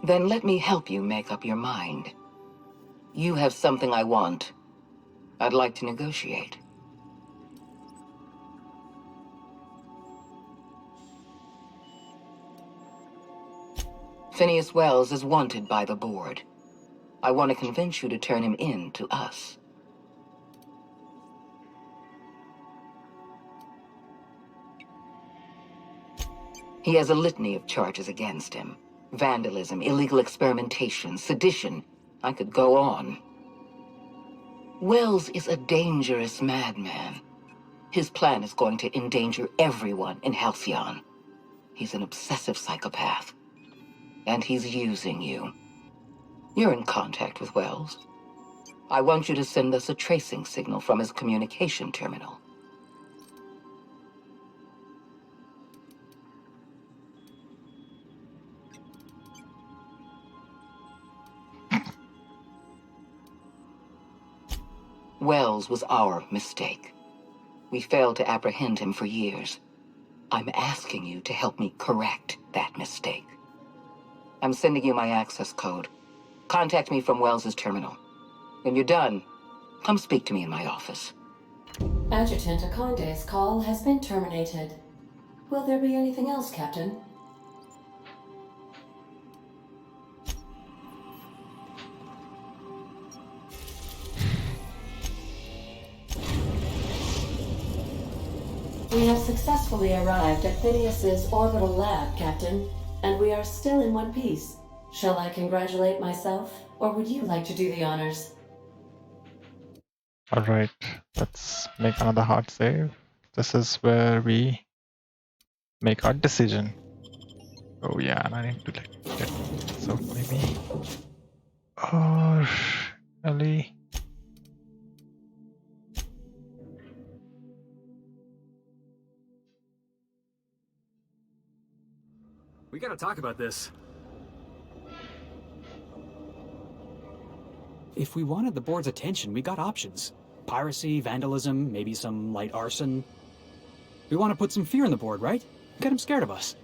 Then let me help you make up your mind. You have something I want. I'd like to negotiate. Phineas Wells is wanted by the board. I want to convince you to turn him in to us. He has a litany of charges against him. Vandalism, illegal experimentation, sedition. I could go on. Wells is a dangerous madman. His plan is going to endanger everyone in Halcyon. He's an obsessive psychopath. And he's using you. You're in contact with Wells. I want you to send us a tracing signal from his communication terminal. Wells was our mistake. We failed to apprehend him for years. I'm asking you to help me correct that mistake. I'm sending you my access code. Contact me from Wells's terminal. When you're done, come speak to me in my office. Adjutant Akonde's call has been terminated. Will there be anything else, Captain? We have successfully arrived at Phineas's orbital lab, Captain, and we are still in one piece. Shall I congratulate myself, or would you like to do the honors? Alright, let's make another hard save. This is where we make our decision. Oh yeah, and I need to like get this out maybe. Or Ellie. We gotta talk about this. If we wanted the board's attention, we got options. Piracy, vandalism, maybe some light arson. We want to put some fear in the board, right? Get them scared of us.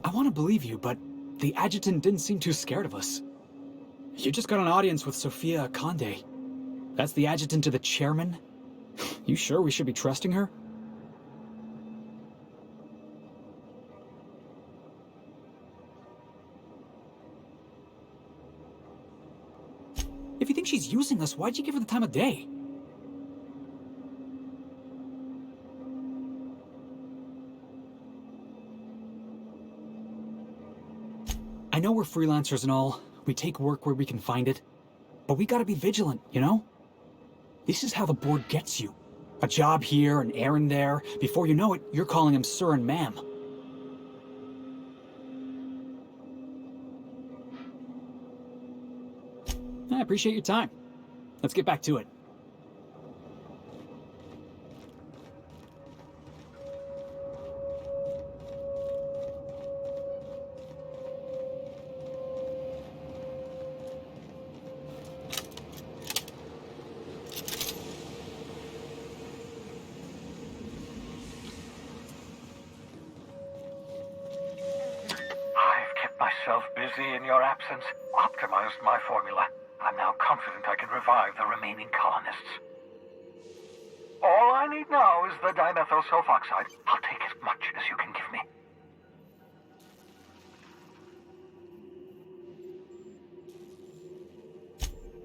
I want to believe you, but the adjutant didn't seem too scared of us. You just got an audience with Sophia Akonde. That's the adjutant to the chairman? You sure we should be trusting her? If you think she's using us, why'd you give her the time of day? I know we're freelancers and all. We take work where we can find it. But we gotta be vigilant, you know? This is how the board gets you. A job here, an errand there. Before you know it, you're calling him sir and ma'am. I appreciate your time. Let's get back to it. I've kept myself busy in your absence, optimized my formula. I'm now confident I can revive the remaining colonists. All I need now is the dimethyl sulfoxide. I'll take as much as you can give me.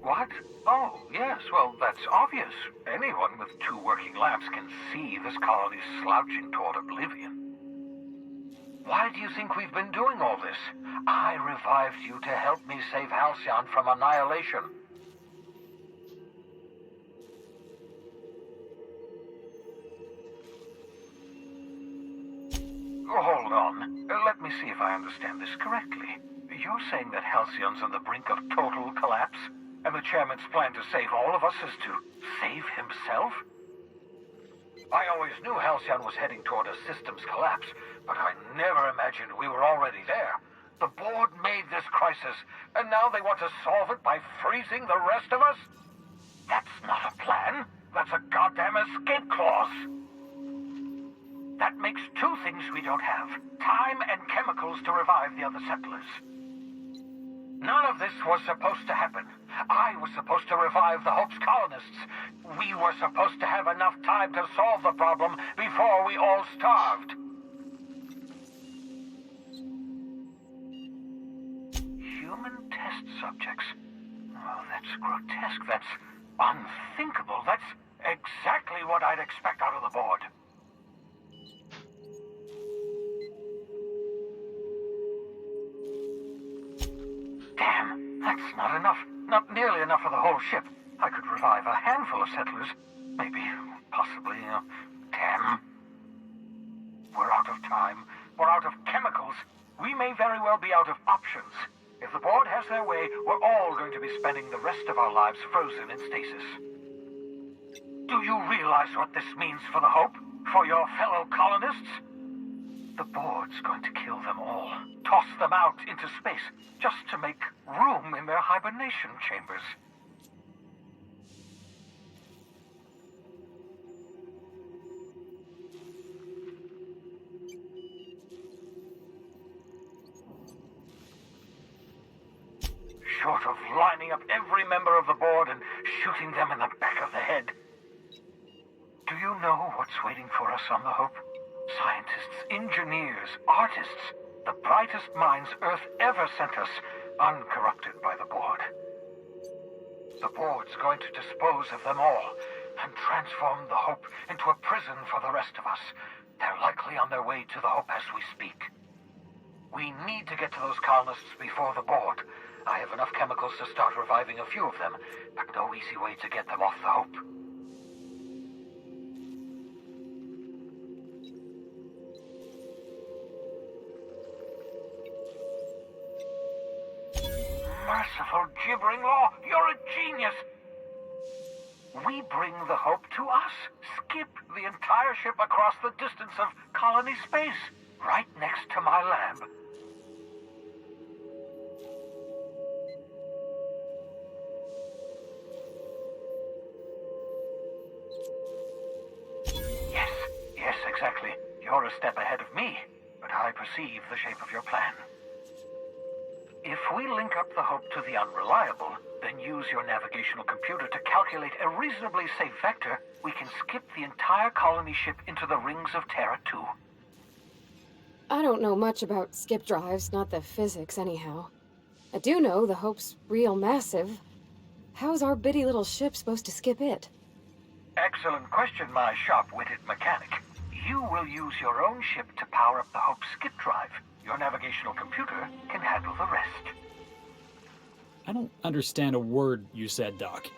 What? Oh, yes, well, that's obvious. Anyone with 2 working labs can see this colony's slouching toward oblivion. Why do you think we've been doing all this? I revived you to help me save Halcyon from annihilation. Hold on. Let me see if I understand this correctly. You're saying that Halcyon's on the brink of total collapse, and the chairman's plan to save all of us is to save himself? I always knew Halcyon was heading toward a systems collapse, but I never imagined we were already there. The board made this crisis, and now they want to solve it by freezing the rest of us? That's not a plan. That's a goddamn escape clause. That makes two things we don't have. Time and chemicals to revive the other settlers. None of this was supposed to happen. I was supposed to revive the Hope's colonists. We were supposed to have enough time to solve the problem before we all starved. Human test subjects. Oh, that's grotesque. That's unthinkable. That's exactly what I'd expect out of the board. Damn, that's not enough. Not nearly enough for the whole ship. I could revive a handful of settlers. Maybe, possibly, damn. We're out of time. We're out of chemicals. We may very well be out of options. If the board has their way, we're all going to be spending the rest of our lives frozen in stasis. Do you realize what this means for the Hope? For your fellow colonists? The board's going to kill them all. Toss them out into space, just to make room in their hibernation chambers. Short of lining up every member of the board and shooting them in the back of the head. Do you know what's waiting for us on the Hope? Scientists, engineers, artists, the brightest minds Earth ever sent us, uncorrupted by the board. The board's going to dispose of them all and transform the Hope into a prison for the rest of us. They're likely on their way to the Hope as we speak. We need to get to those colonists before the board. I have enough chemicals to start reviving a few of them, but no easy way to get them off the Hope. Merciful gibbering law, you're a genius! We bring the Hope to us. Skip the entire ship across the distance of colony space, right next to my lab. Yes, exactly. You're a step ahead of me, but I perceive the shape of your plan. If we link up the Hope to the Unreliable, then use your navigational computer to calculate a reasonably safe vector, we can skip the entire colony ship into the rings of Terra 2. I don't know much about skip drives, not the physics anyhow. I do know the Hope's real massive. How's our bitty little ship supposed to skip it? Excellent question, my sharp-witted mechanic. You will use your own ship to power up the Hope's skip drive. Your navigational computer can handle the rest. I don't understand a word you said, Doc.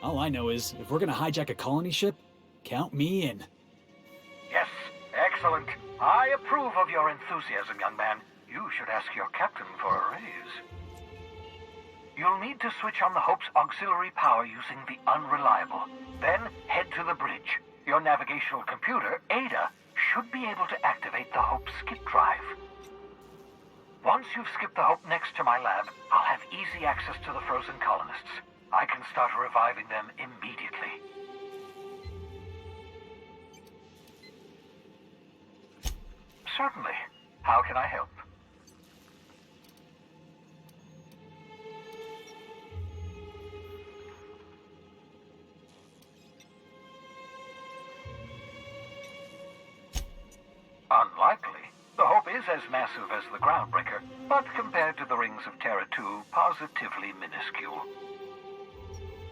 All I know is, if we're gonna hijack a colony ship, count me in. Yes, excellent. I approve of your enthusiasm, young man. You should ask your captain for a raise. You'll need to switch on the Hope's auxiliary power using the Unreliable. Then head to the bridge. Your navigational computer, Ada, should be able to activate the Hope's skip drive. Once you've skipped the Hope next to my lab, I'll have easy access to the frozen colonists. I can start reviving them immediately. Certainly. How can I help? Unlikely. The Hope is as massive as the Groundbreaker, but compared to the rings of Terra 2, positively minuscule.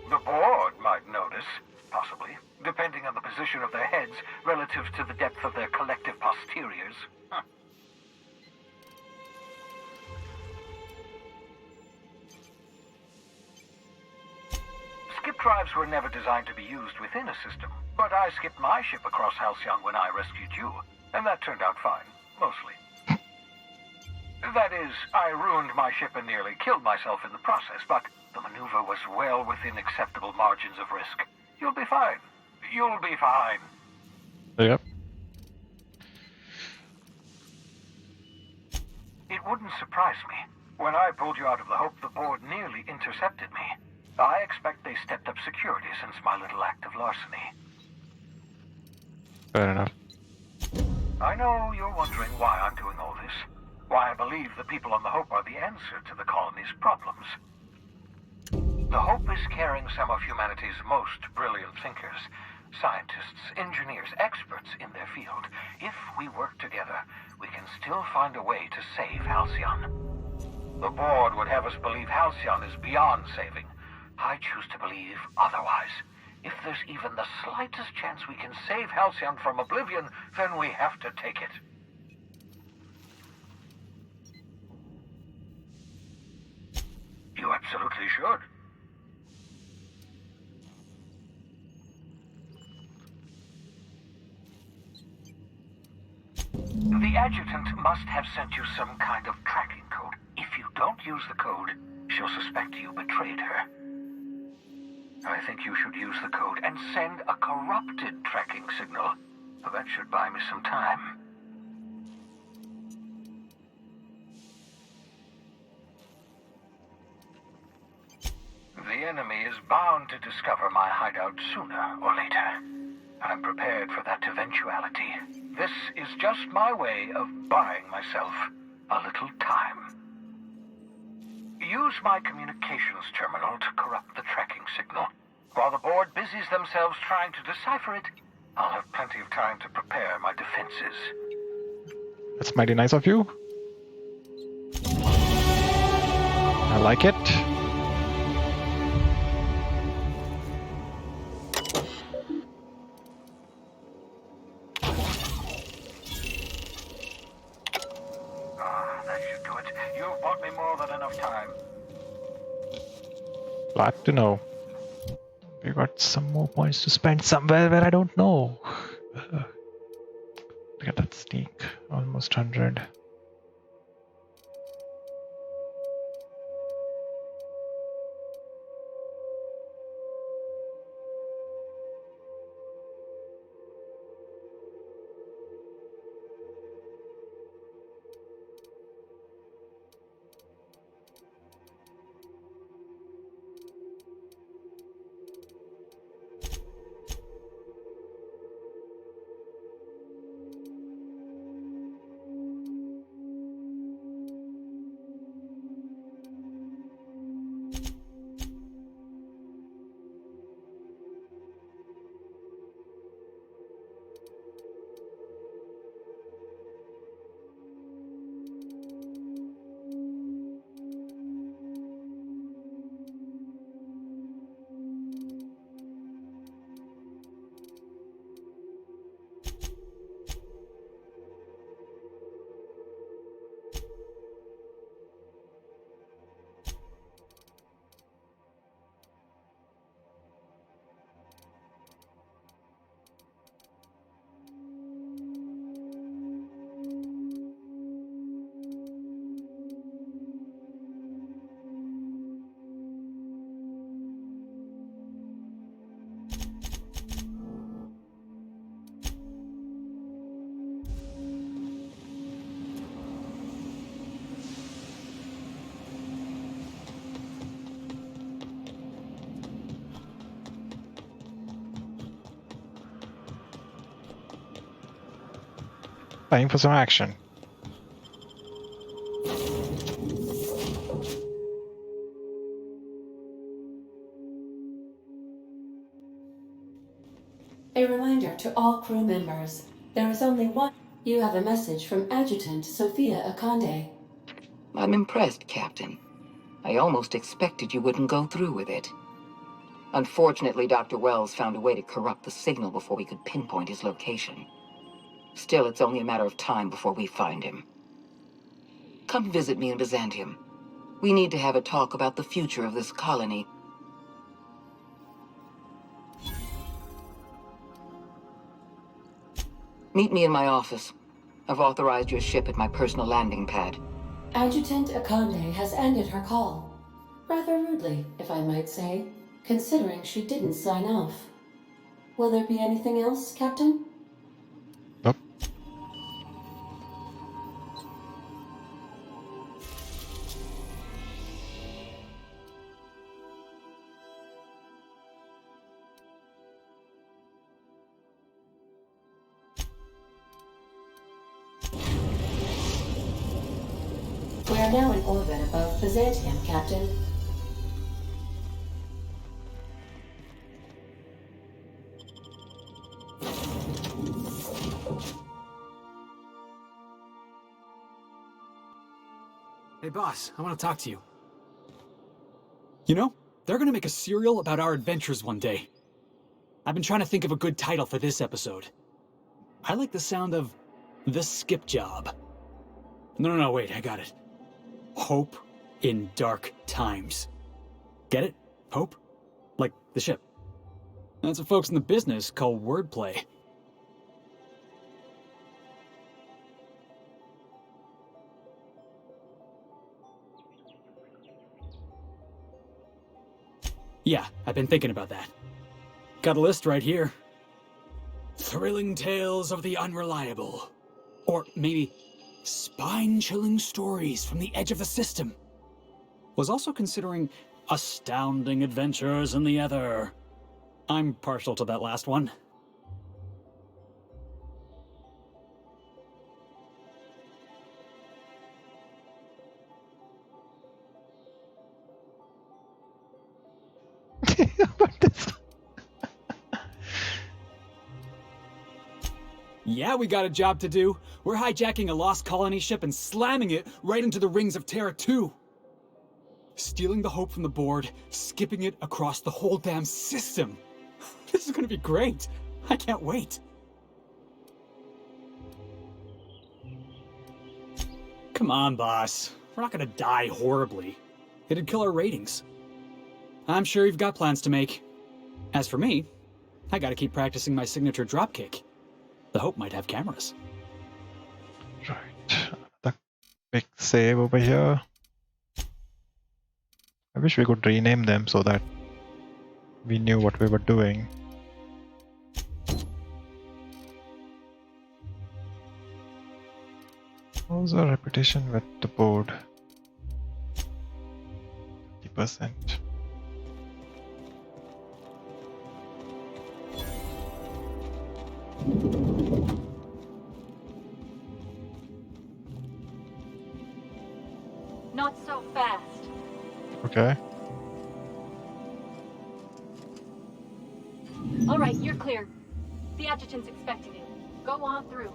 The board might notice, possibly, depending on the position of their heads relative to the depth of their collective posteriors. Skip drives were never designed to be used within a system, but I skipped my ship across Halcyon when I rescued you, and that turned out fine. mostly. That is, I ruined my ship and nearly killed myself in the process, but the maneuver was well within acceptable margins of risk. You'll be fine. You'll be fine. Yep. It wouldn't surprise me. When I pulled you out of the Hope, the board nearly intercepted me. I expect they stepped up security since my little act of larceny. Fair enough. I know you're wondering why I'm doing all this. Why I believe the people on the Hope are the answer to the colony's problems. The Hope is carrying some of humanity's most brilliant thinkers, scientists, engineers, experts in their field. If we work together, we can still find a way to save Halcyon. The board would have us believe Halcyon is beyond saving. I choose to believe otherwise. If there's even the slightest chance we can save Halcyon from oblivion, then we have to take it. You absolutely should. The adjutant must have sent you some kind of tracking code. If you don't use the code, she'll suspect you betrayed her. I think you should use the code and send a corrupted tracking signal. That should buy me some time. The enemy is bound to discover my hideout sooner or later. I'm prepared for that eventuality. This is just my way of buying myself a little time. Use my communications terminal to corrupt the tracking signal. While the board busies themselves trying to decipher it, I'll have plenty of time to prepare my defenses. That's mighty nice of you. I like it. That should do it. You've bought me more than enough time. Glad to know. We got some more points to spend somewhere where I don't know. Look at that sneak. Almost 100. Time for some action. A reminder to all crew members. There is only one. You have a message from Adjutant Sophia Akande. I'm impressed, Captain. I almost expected you wouldn't go through with it. Unfortunately, Dr. Wells found a way to corrupt the signal before we could pinpoint his location. Still, it's only a matter of time before we find him. Come visit me in Byzantium. We need to have a talk about the future of this colony. Meet me in my office. I've authorized your ship at my personal landing pad. Adjutant Akande has ended her call. Rather rudely, if I might say, considering she didn't sign off. Will there be anything else, Captain? Nope. We are now in orbit above Byzantium, Captain. Hey, boss, I want to talk to you. You know, they're gonna make a serial about our adventures one day. I've been trying to think of a good title for this episode. I like the sound of The Skip Job. No, wait, I got it. Hope in Dark Times. Get it? Hope? Like the ship. That's what folks in the business call wordplay. Yeah, I've been thinking about that. Got a list right here. Thrilling tales of the unreliable. Or maybe spine-chilling stories from the edge of the system. Was also considering astounding adventures in the ether. I'm partial to that last one. Yeah, we got a job to do. We're hijacking a lost colony ship and slamming it right into the rings of Terra 2. Stealing the Hope from the board, skipping it across the whole damn system. This is gonna be great. I can't wait. Come on, boss. We're not gonna die horribly. It'd kill our ratings. I'm sure you've got plans to make. As for me, I gotta keep practicing my signature dropkick. The Hope might have cameras. Right. The big save over here. I wish we could rename them so that we knew what we were doing. How's our reputation with the board? 50%. Not so fast. Okay. All right, you're clear. The adjutant's expecting you. Go on through.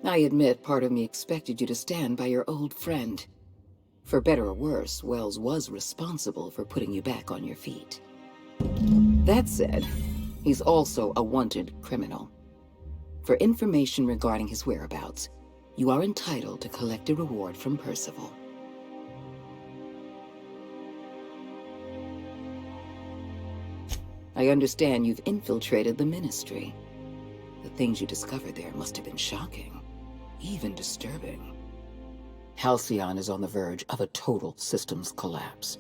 I admit part of me expected you to stand by your old friend. For better or worse, Wells was responsible for putting you back on your feet. That said, he's also a wanted criminal. For information regarding his whereabouts, you are entitled to collect a reward from Percival. I understand you've infiltrated the Ministry. The things you discovered there must have been shocking, even disturbing. Halcyon is on the verge of a total systems collapse.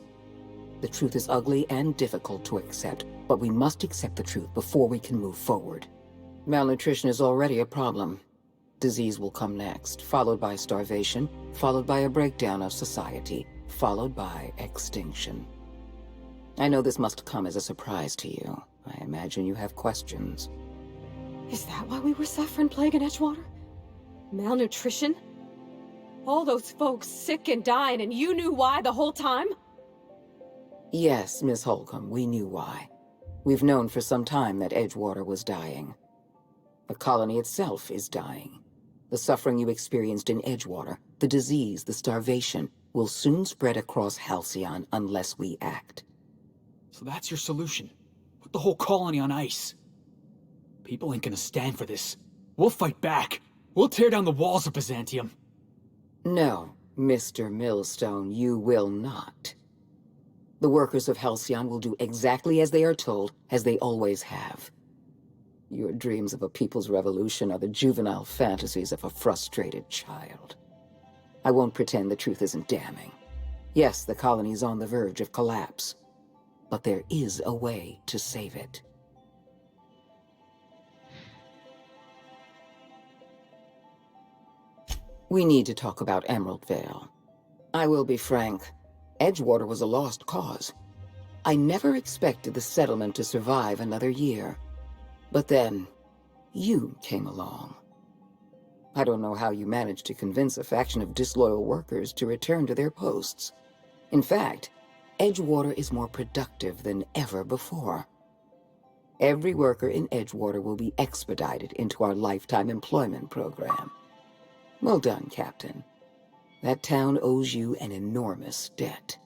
The truth is ugly and difficult to accept, but we must accept the truth before we can move forward. Malnutrition is already a problem. Disease will come next, followed by starvation, followed by a breakdown of society, followed by extinction. I know this must come as a surprise to you. I imagine you have questions. Is that why we were suffering plague in Edgewater? Malnutrition? All those folks sick and dying, and you knew why the whole time? Yes, Miss Holcomb, we knew why. We've known for some time that Edgewater was dying. The colony itself is dying. The suffering you experienced in Edgewater, the disease, the starvation, will soon spread across Halcyon unless we act. So that's your solution. Put the whole colony on ice. People ain't gonna stand for this. We'll fight back. We'll tear down the walls of Byzantium. No, Mr. Millstone, you will not. The workers of Halcyon will do exactly as they are told, as they always have. Your dreams of a people's revolution are the juvenile fantasies of a frustrated child. I won't pretend the truth isn't damning. Yes, the colony is on the verge of collapse, but there is a way to save it. We need to talk About Emerald Vale. I will be frank, Edgewater was a lost cause. I never expected the settlement to survive another year. But then, you came along. I don't know how you managed to convince a faction of disloyal workers to return to their posts. In fact, Edgewater is more productive than ever before. Every worker in Edgewater will be expedited into our lifetime employment program. Well done, Captain. That town owes you an enormous debt.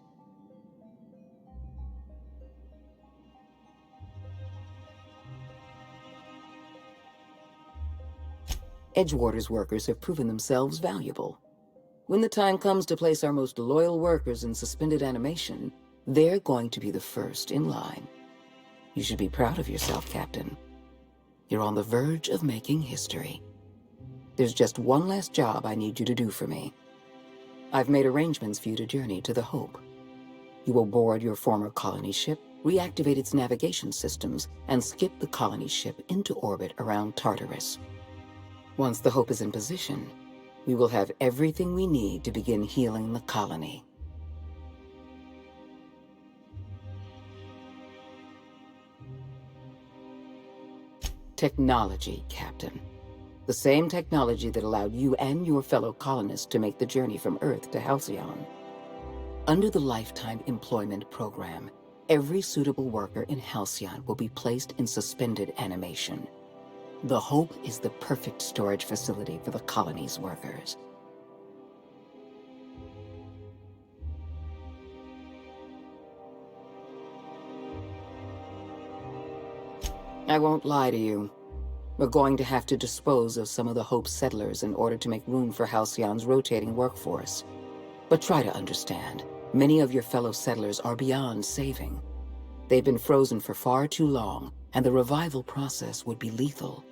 Edgewater's workers have proven themselves valuable. When the time comes to place our most loyal workers in suspended animation, they're going to be the first in line. You should be proud of yourself, Captain. You're on the verge of making history. There's just one last job I need you to do for me. I've made arrangements for you to journey to the Hope. You will board your former colony ship, reactivate its navigation systems, and skip the colony ship into orbit around Tartarus. Once the Hope is in position, we will have everything we need to begin healing the colony. Technology, Captain. The same technology that allowed you and your fellow colonists to make the journey from Earth to Halcyon. Under the Lifetime Employment Program, every suitable worker in Halcyon will be placed in suspended animation. The Hope is the perfect storage facility for the colony's workers. I won't lie to you. We're going to have to dispose of some of the Hope's settlers in order to make room for Halcyon's rotating workforce. But try to understand, many of your fellow settlers are beyond saving. They've been frozen for far too long, and the revival process would be lethal.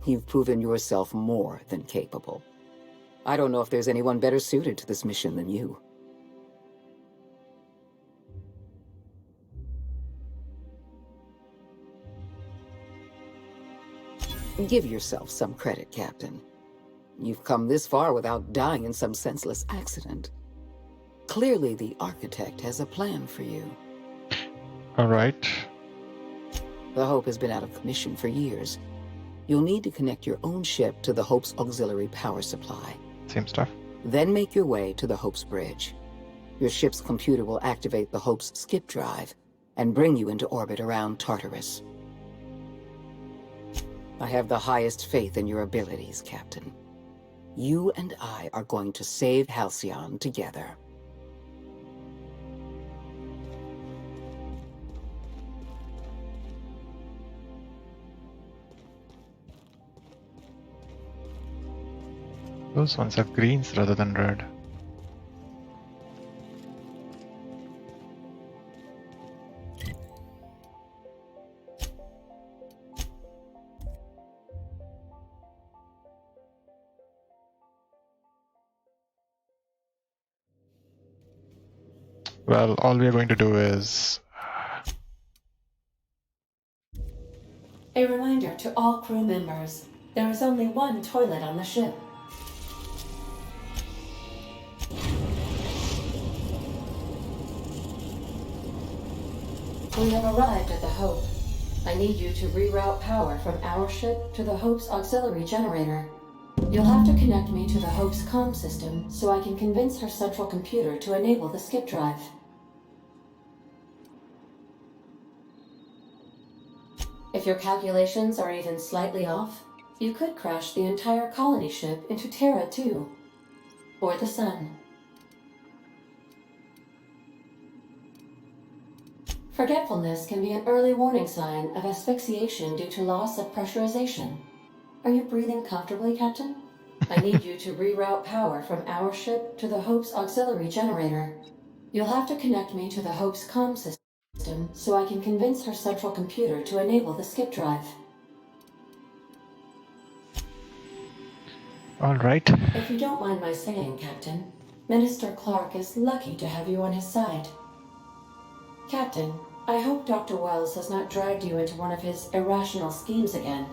You've proven yourself more than capable. I don't know if there's anyone better suited to this mission than you. Give yourself some credit, Captain. You've come this far without dying in some senseless accident. Clearly, the Architect has a plan for you. All right. The Hope has been out of commission for years. You'll need to connect your own ship to the Hope's auxiliary power supply. Same stuff. Then make your way to the Hope's bridge. Your ship's computer will activate the Hope's skip drive and bring you into orbit around Tartarus. I have the highest faith in your abilities, Captain. You and I are going to save Halcyon together. Those ones are greens rather than red. Well, all we are going to do is... A reminder to all crew members, there is only one toilet on the ship. We have arrived at the Hope. I need you to reroute power from our ship to the Hope's auxiliary generator. You'll have to connect me to the Hope's comm system so I can convince her central computer to enable the skip drive. If your calculations are even slightly off, you could crash the entire colony ship into Terra too. Or the sun. Forgetfulness can be an early warning sign of asphyxiation due to loss of pressurization. Are you breathing comfortably, Captain? I need you to reroute power from our ship to the Hope's auxiliary generator. You'll have to connect me to the Hope's comm system so I can convince her central computer to enable the skip drive. All right. If you don't mind my saying, Captain, Minister Clark is lucky to have you on his side. Captain, I hope Dr. Wells has not dragged you into one of his irrational schemes again.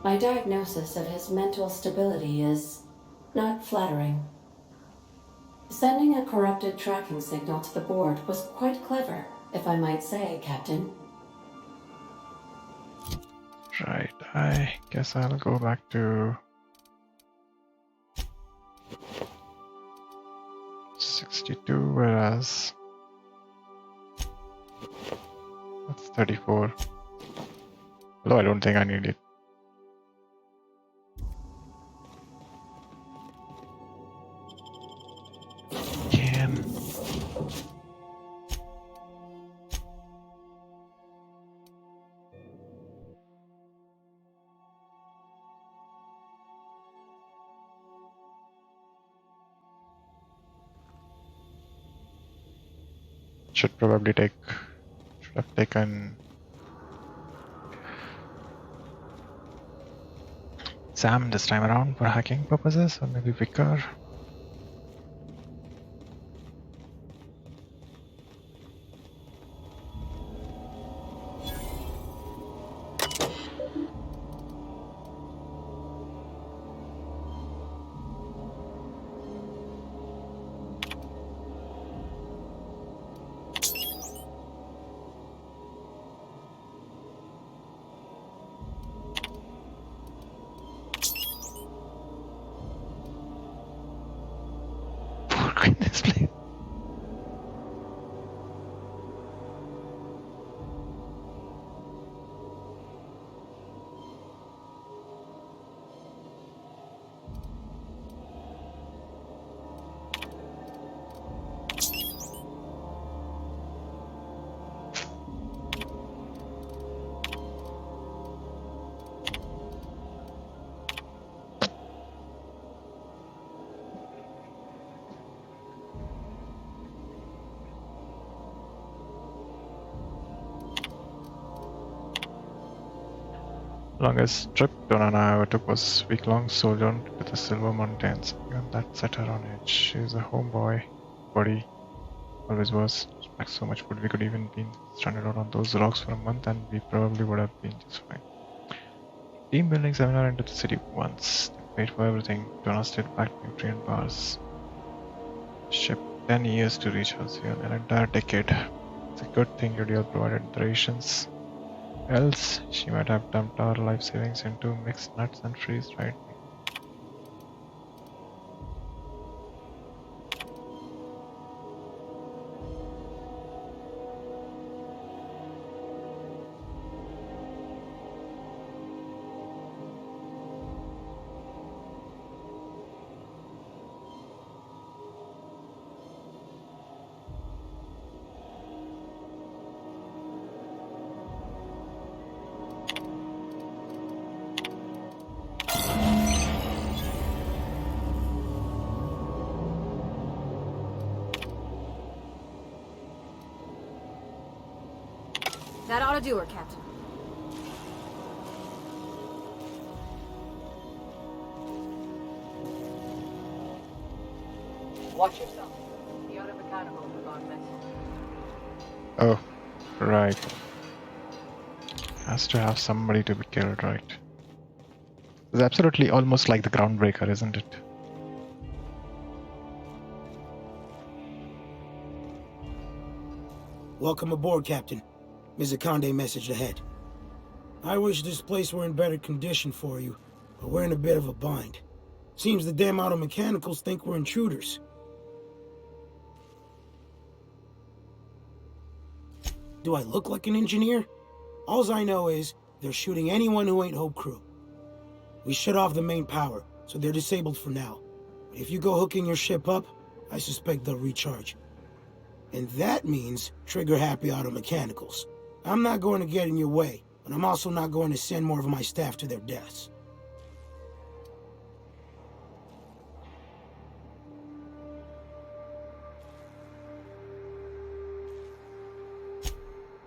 My diagnosis of his mental stability is not flattering. Sending a corrupted tracking signal to the board was quite clever, if I might say, Captain. Right, I guess I'll go back to 62, whereas that's 34. Although I don't think I need it. Can. Should probably take. Should have taken Sam this time around for hacking purposes, or maybe Vicar. This place. Longest trip Donna and I ever took was week-long sojourn to the Silver Mountains, and that set her on edge. She's a homeboy, buddy, always was. Like so much food, we could even been stranded out on those rocks for a month, and we probably would have been just fine. Team building seminar into the city once. They paid for everything. Donna stayed back nutrient bars. Ship 10 years to reach us here, an entire decade. It's a good thing UDL provided the rations. Else, she might have dumped our life savings into mixed nuts and freeze-dried. That ought to do her, Captain. Watch yourself. The other mechanical has gone missing. Oh, right. Has to have somebody to be killed, right? It's absolutely almost like the Groundbreaker, isn't it? Welcome aboard, Captain. Mizukande messaged ahead. I wish this place were in better condition for you, but we're in a bit of a bind. Seems the damn auto mechanicals think we're intruders. Do I look like an engineer? Alls I know is, they're shooting anyone who ain't Hope Crew. We shut off the main power, so they're disabled for now. But if you go hooking your ship up, I suspect they'll recharge. And that means trigger-happy auto mechanicals. I'm not going to get in your way, but I'm also not going to send more of my staff to their deaths.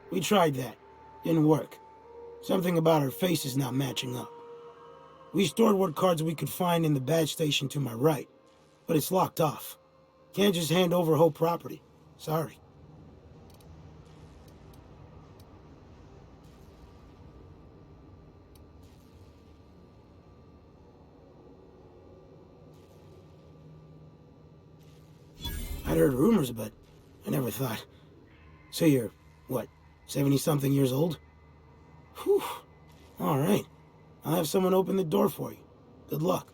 We tried that. Didn't work. Something about our faces not matching up. We stored what cards we could find in the badge station to my right, but it's locked off. Can't just hand over whole property. Sorry. I'd heard rumors, but I never thought. So you're, what, 70-something years old? Whew. All right. I'll have someone open the door for you. Good luck.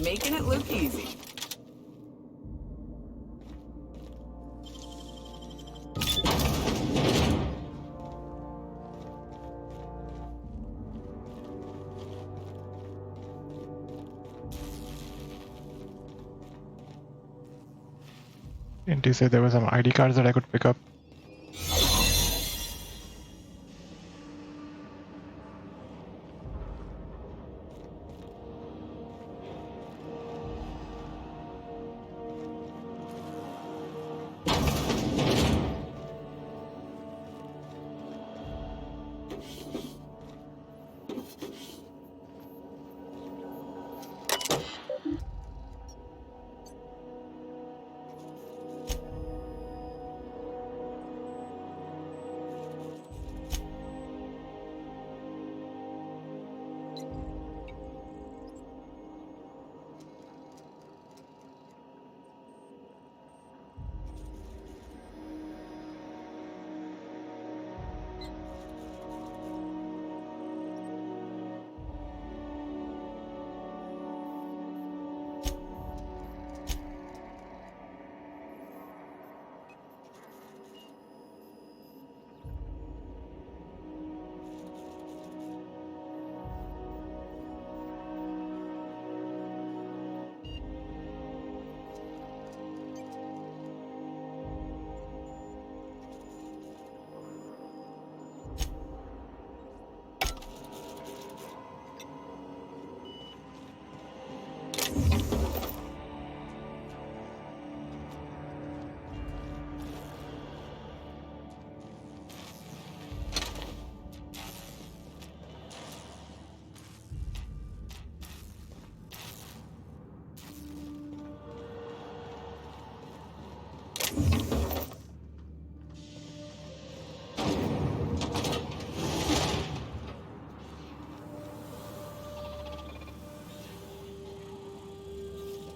Making it look easy. Didn't you say there were some ID cards that I could pick up?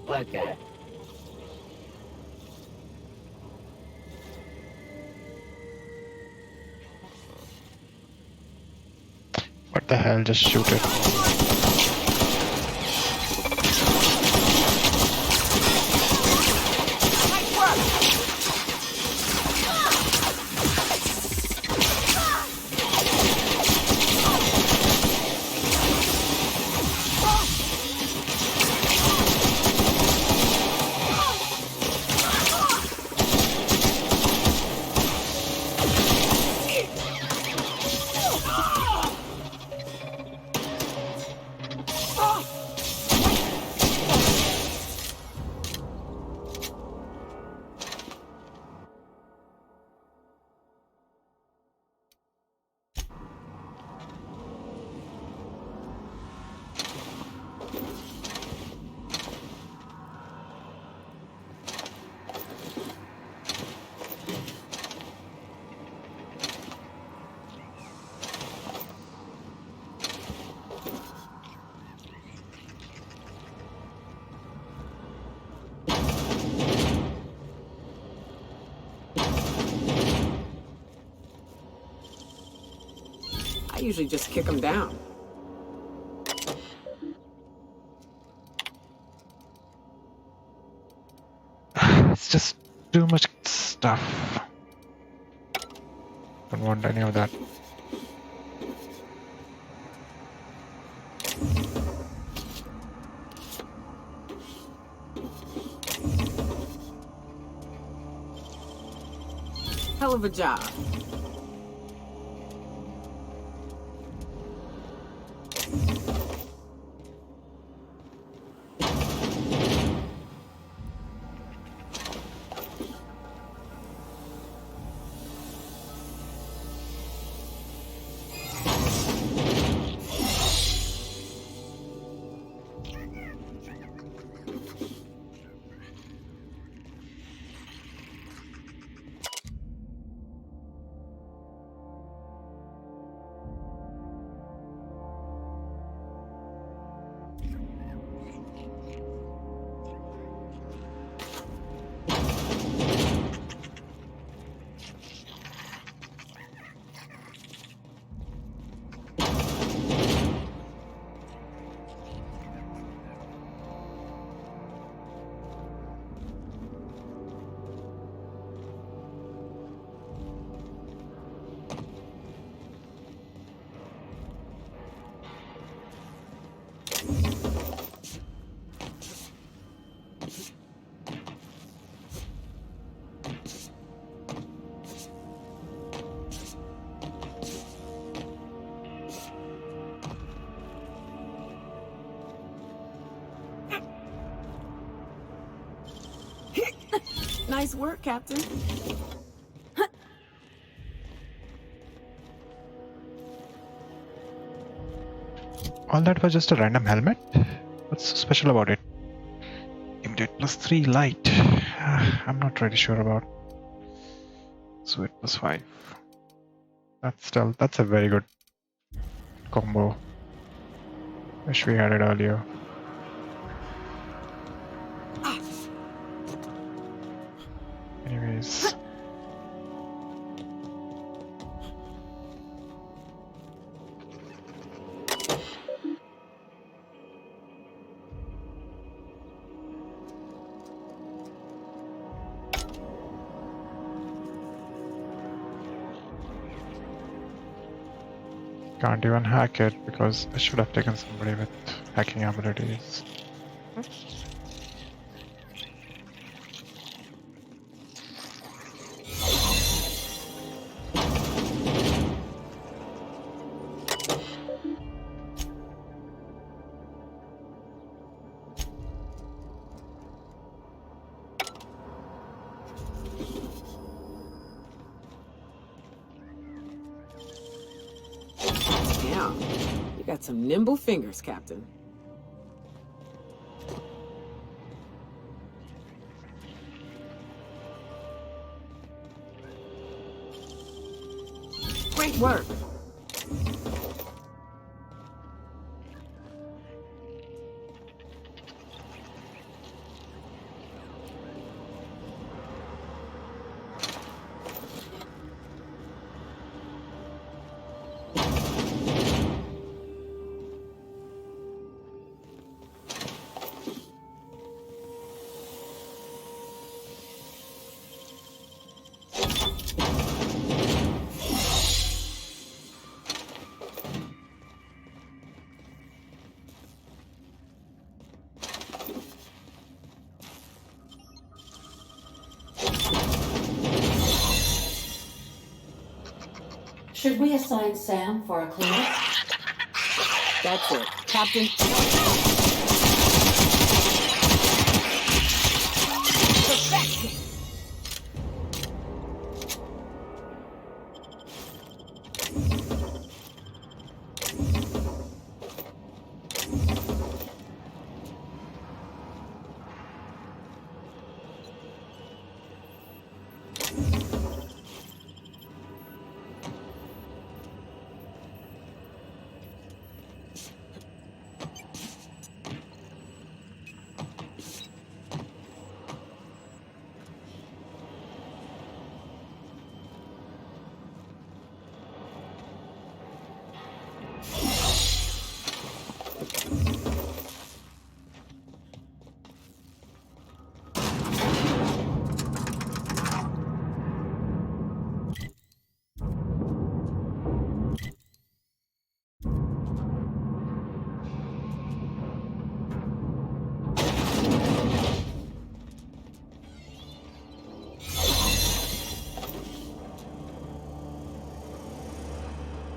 Okay. What the hell? Just shoot it. usually just kick them down. It's just too much stuff. Don't want any of that. Hell of a job. Nice work, Captain. All that was just a random helmet? What's so special about it? Immediate +3 light. I'm not really sure about. So it was 5. That's a very good combo. Wish we had it earlier. Anyways. Can't even hack it because I should have taken somebody with hacking abilities. Yeah, you got some nimble fingers, Captain. Great work. Should we assign Sam for a cleanup? That's it. Captain. Perfect.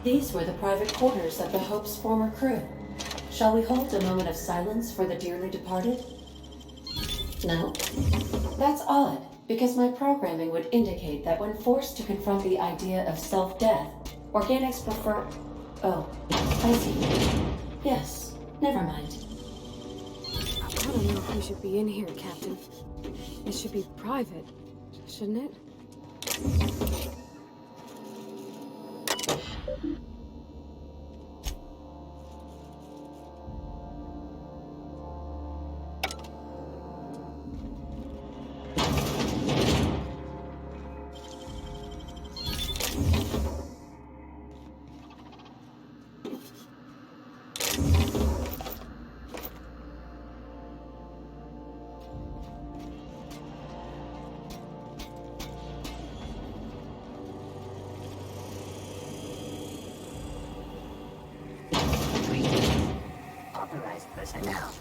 These were the private quarters of the Hope's former crew. Shall we hold a moment of silence for the dearly departed? No? That's odd, because my programming would indicate that when forced to confront the idea of self-death, organics prefer... Oh, I see. Yes, never mind. I don't know if we should be in here, Captain. It should be private, shouldn't it? Authorized personnel.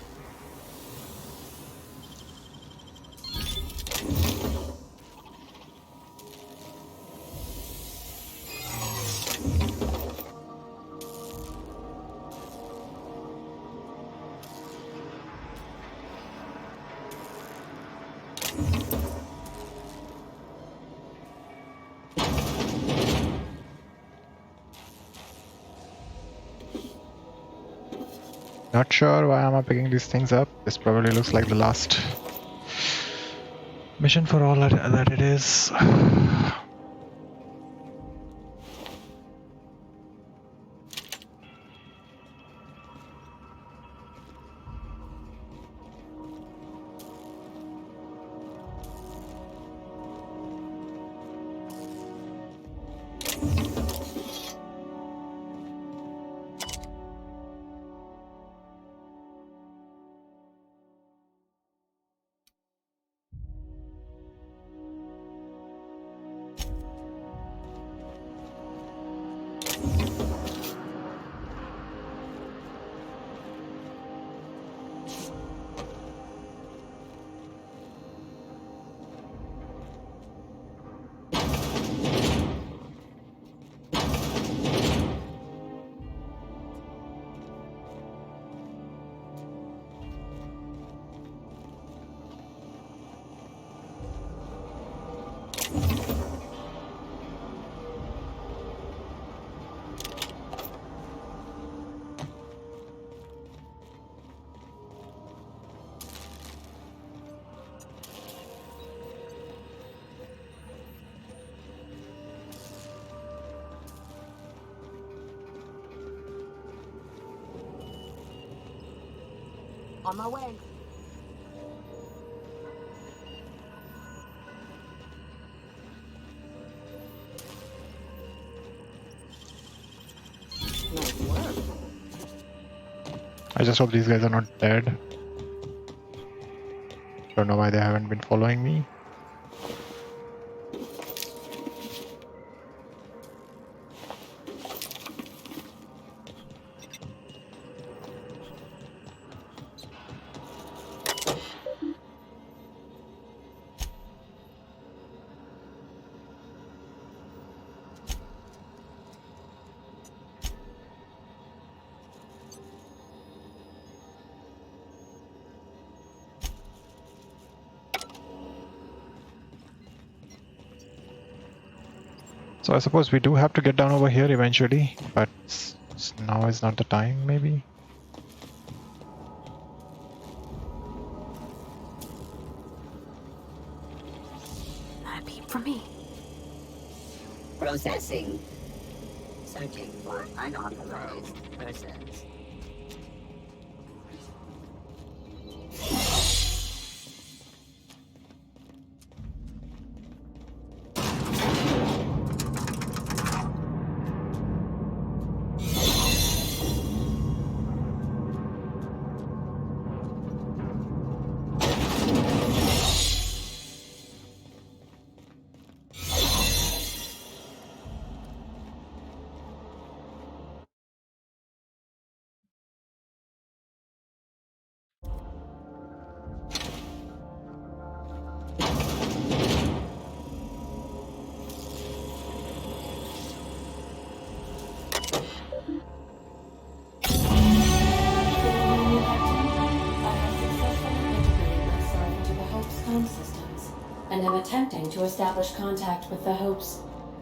Not sure why am I picking these things up. This probably looks like the last mission for all that it is. On my way. Nice work. I just hope these guys are not dead. Don't know why they haven't been following me. So I suppose we do have to get down over here eventually, but now is not the time, maybe? Not a peep from me. Processing. Searching for unauthorized persons. and am attempting to establish contact with the Hope's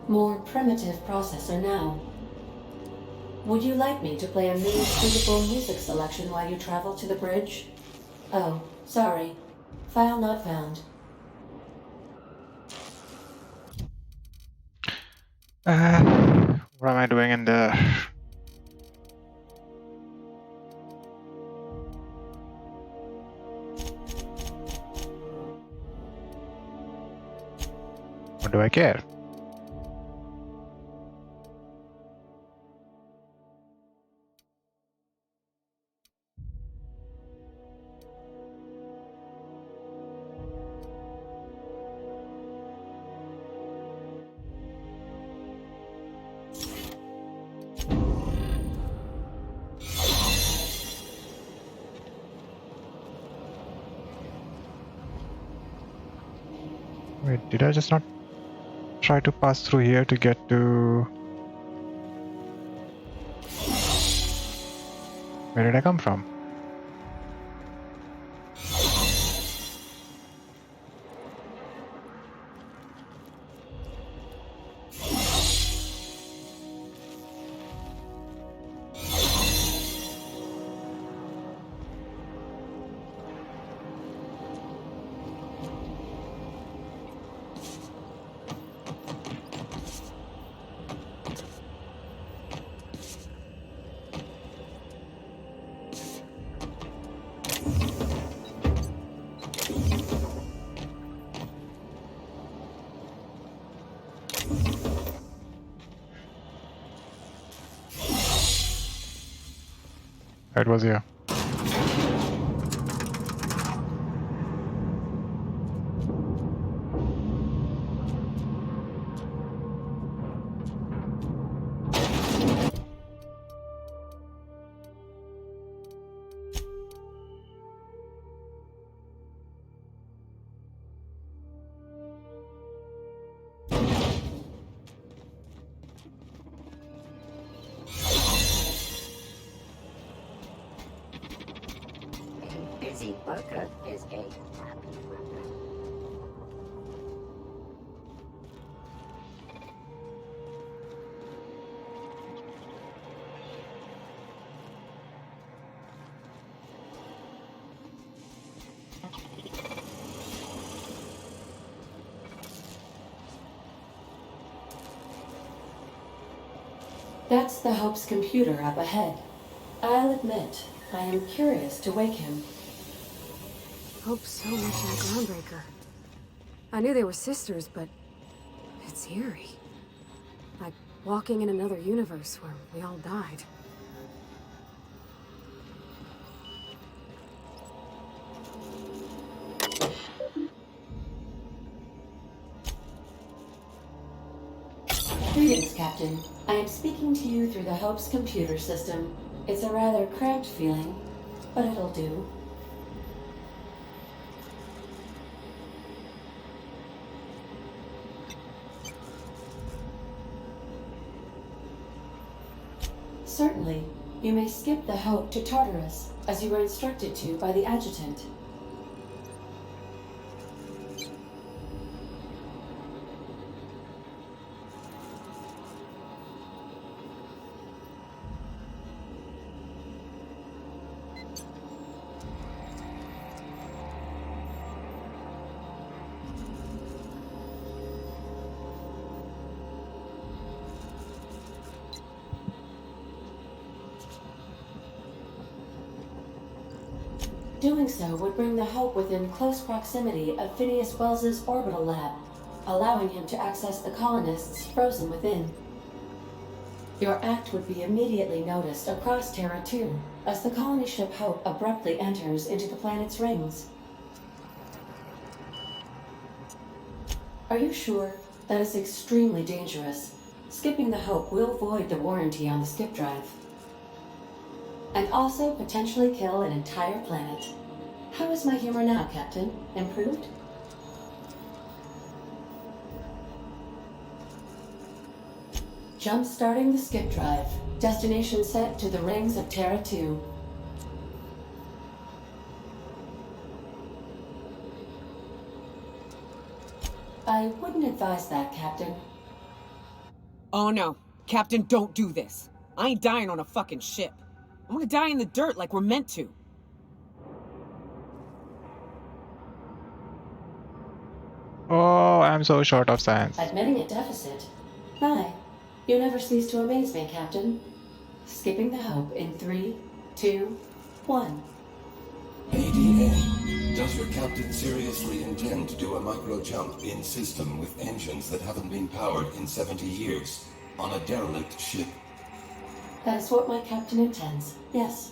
more primitive processor now. Would you like me to play a suitable music selection while you travel to the bridge? Oh, sorry. File not found. What am I doing in there? What do I care? Wait, did I just not try to pass through here to get to... Where did I come from? It was here. Busy worker is a happy worker. That's the Hope's computer up ahead. I'll admit, I am curious to wake him. Hope's so much like Groundbreaker. I knew they were sisters, but it's eerie. Like walking in another universe where we all died. Greetings, Captain. I am speaking to you through the Hope's computer system. It's a rather cramped feeling, but it'll do. Certainly. You may skip the Hope to Tartarus, as you were instructed to by the Adjutant. Doing so would bring the Hope within close proximity of Phineas Wells's orbital lab, allowing him to access the colonists frozen within. Your act would be immediately noticed across Terra 2, as the colony ship Hope abruptly enters into the planet's rings. Are you sure? That is extremely dangerous. Skipping the Hope will void the warranty on the skip drive. And also potentially kill an entire planet. How is my humor now, Captain? Improved? Jump-starting the skip drive. Destination set to the rings of Terra 2. I wouldn't advise that, Captain. Oh no. Captain, don't do this. I ain't dying on a fucking ship. I want to die in the dirt like we're meant to. Oh, I'm so short of science. Admitting a deficit. My, you never cease to amaze me, Captain. Skipping the hope in 3, 2, 1. ADA, does your captain seriously intend to do a micro-jump in system with engines that haven't been powered in 70 years on a derelict ship? That is what my captain intends, yes.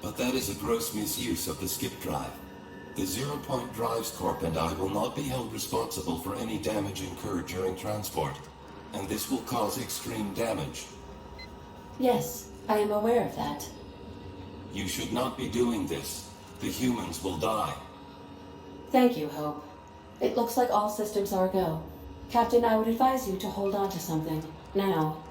But that is a gross misuse of the skip drive. The Zero Point Drives Corp and I will not be held responsible for any damage incurred during transport, and this will cause extreme damage. Yes, I am aware of that. You should not be doing this. The humans will die. Thank you, Hope. It looks like all systems are go. Captain, I would advise you to hold on to something. Now.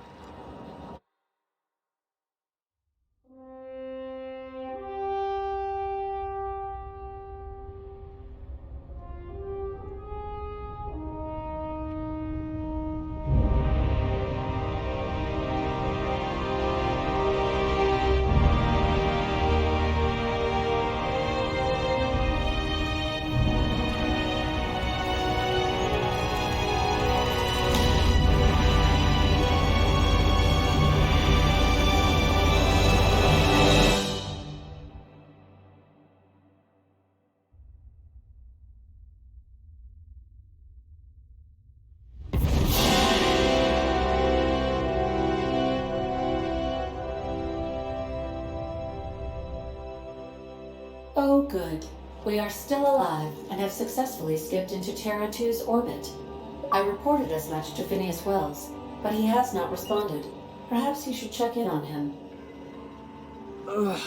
Oh, good. We are still alive and have successfully skipped into Terra 2's orbit. I reported as much to Phineas Wells, but he has not responded. Perhaps you should check in on him. Ugh.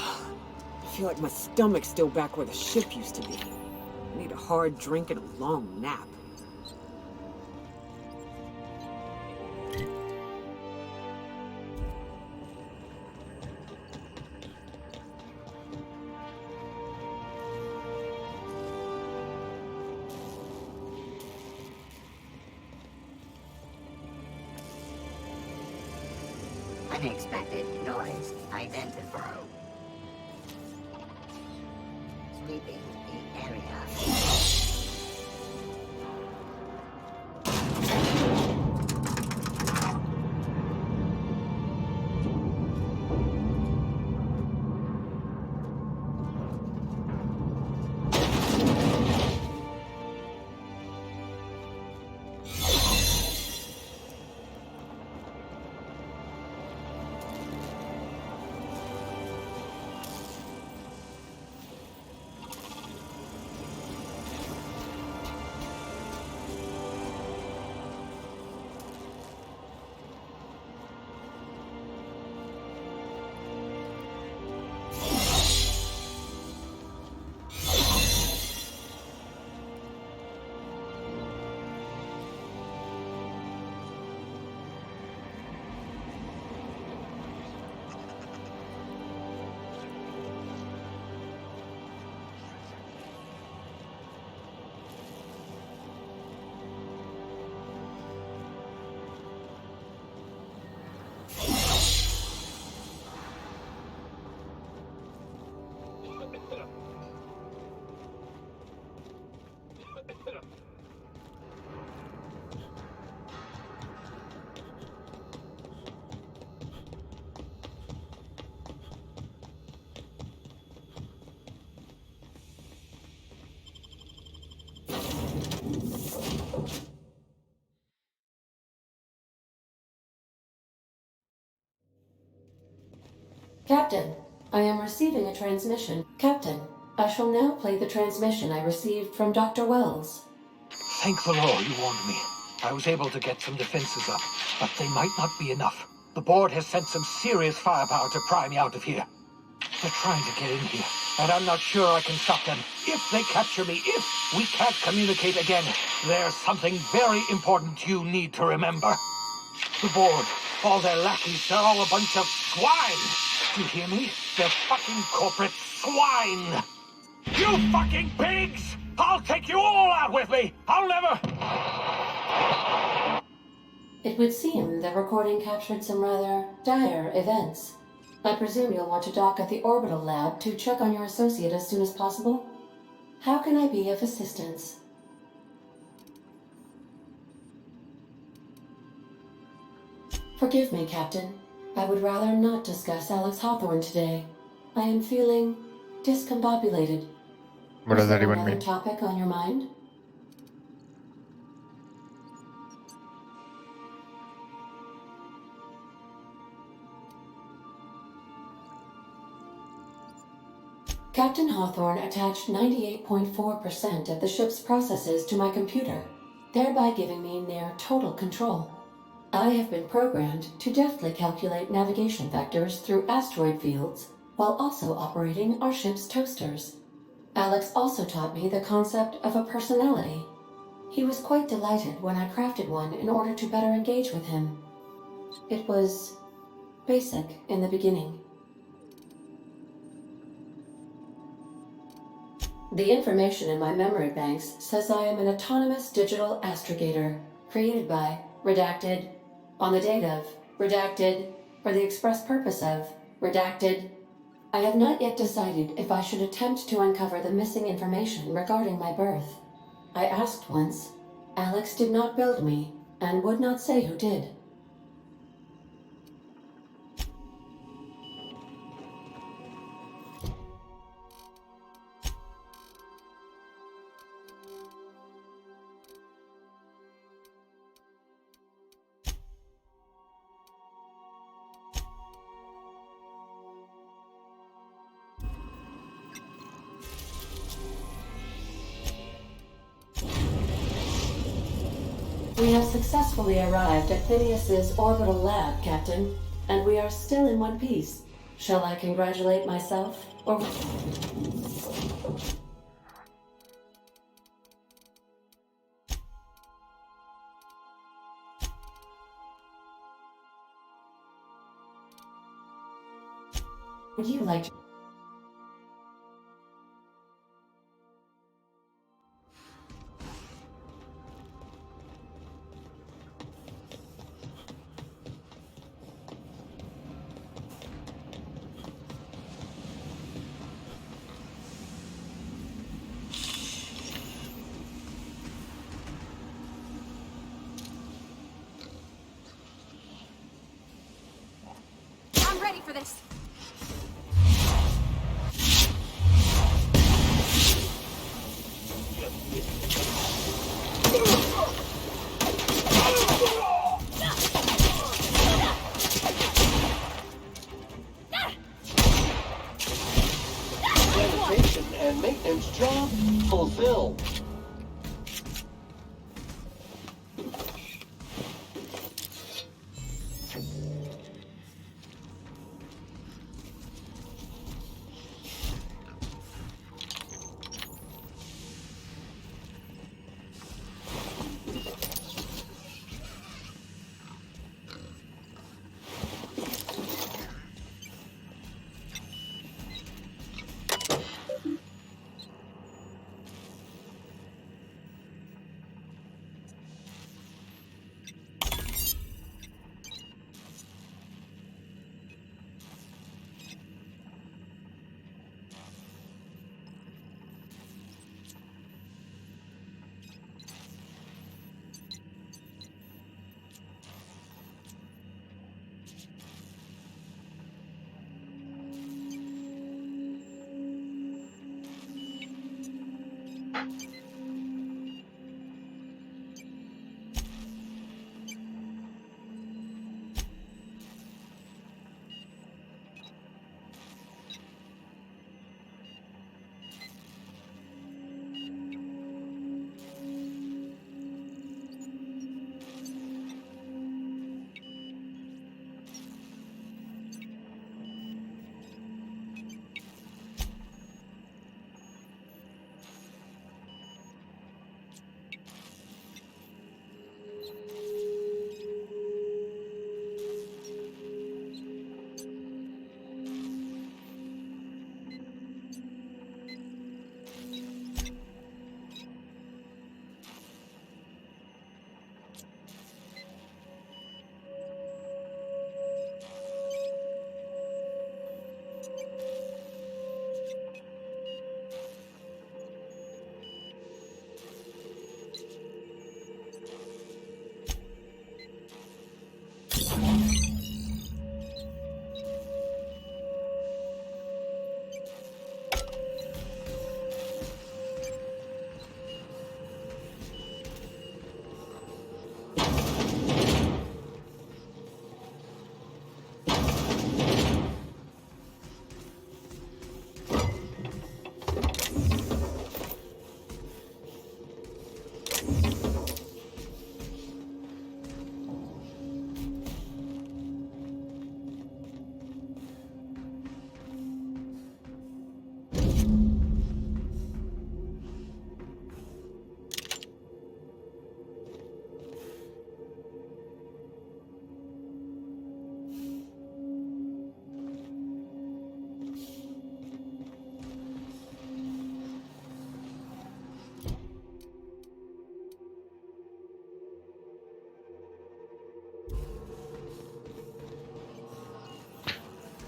I feel like my stomach's still back where the ship used to be. I need a hard drink and a long nap. Unexpected noise identified. Sweeping the area. Captain, I am receiving a transmission. Captain, I shall now play the transmission I received from Dr. Wells. Thank the Lord you warned me. I was able to get some defenses up, but they might not be enough. The board has sent some serious firepower to pry me out of here. They're trying to get in here, and I'm not sure I can stop them. If they capture me, if we can't communicate again, there's something very important you need to remember. The board, all their lackeys, they're all a bunch of swine. Do you hear me? They're fucking corporate swine. You fucking pigs! I'll take you all out with me! I'll never... It would seem the recording captured some rather dire events. I presume you'll want to dock at the orbital lab to check on your associate as soon as possible? How can I be of assistance? Forgive me, Captain. I would rather not discuss Alex Hawthorne today. I am feeling discombobulated. What does that Is there even mean? another topic on your mind? Captain Hawthorne attached 98.4% of the ship's processes to my computer, thereby giving me near total control. I have been programmed to deftly calculate navigation vectors through asteroid fields while also operating our ship's toasters. Alex also taught me the concept of a personality. He was quite delighted when I crafted one in order to better engage with him. It was basic in the beginning. The information in my memory banks says I am an autonomous digital astrogator, created by, redacted, on the date of, redacted, for the express purpose of, redacted. I have not yet decided if I should attempt to uncover the missing information regarding my birth. I asked once. Alex did not build me, and would not say who did. We have successfully arrived at Phineas's orbital lab, Captain, and we are still in one piece. Shall I congratulate myself, or... Would you like to... I'm ready for this. Sanitation and maintenance job fulfilled.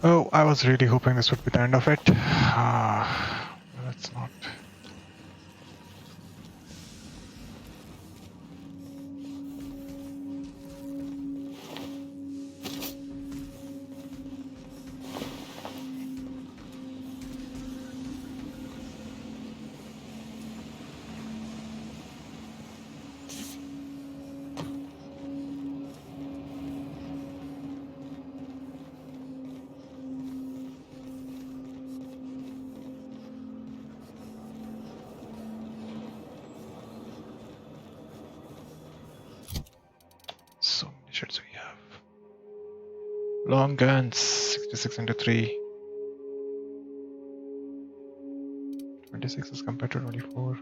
Oh, I was really hoping this would be the end of it. But it's not. So many shots we have. Long guns, 66 into 3. 26 as compared to 24.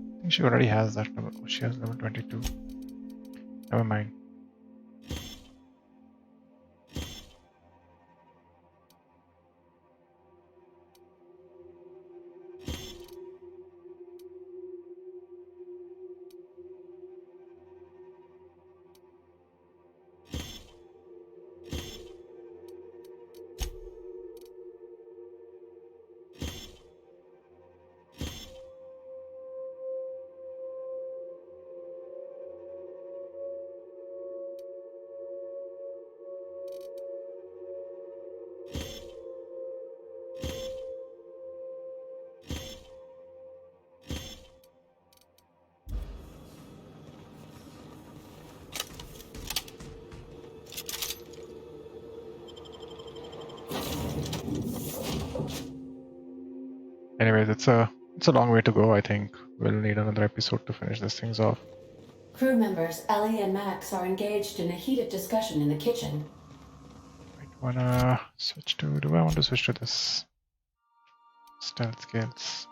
I think she already has that number. Oh, she has level 22. Never mind. Anyways, it's a long way to go. I think we'll need another episode to finish these things off. Crew members Ellie and Max are engaged in a heated discussion in the kitchen. Wanna switch to? Do I want to switch to this stealth skills?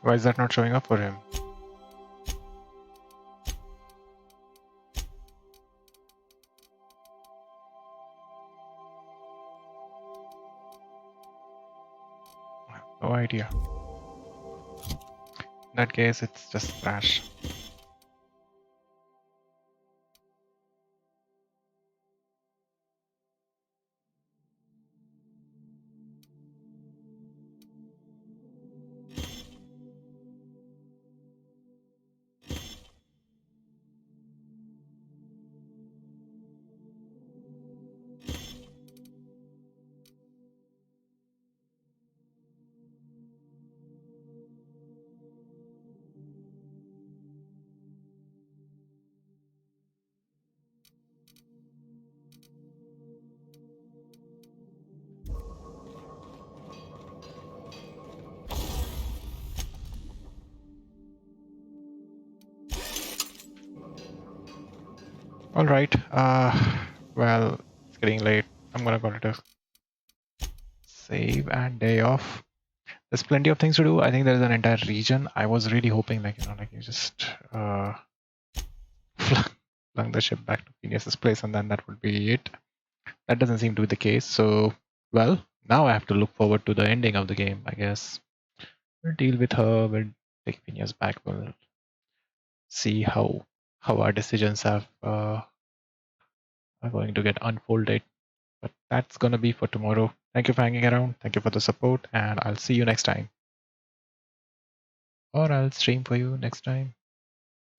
Why is that not showing up for him? No idea. In that case, it's just trash. All right. Well, it's getting late. I'm gonna call it a save and day off. There's plenty of things to do. I think there's an entire region. I was really hoping, like you just flung the ship back to Phineas's place, and then that would be it. That doesn't seem to be the case. So, well, now I have to look forward to the ending of the game. I guess we'll deal with her. We'll take Phineas back. We'll see how our decisions are going to get unfolded. But that's gonna be for tomorrow. Thank you for hanging around. Thank you for the support, and I'll see you next time. Or I'll stream for you next time.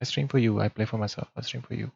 I stream for you. I play for myself. I'll stream for you.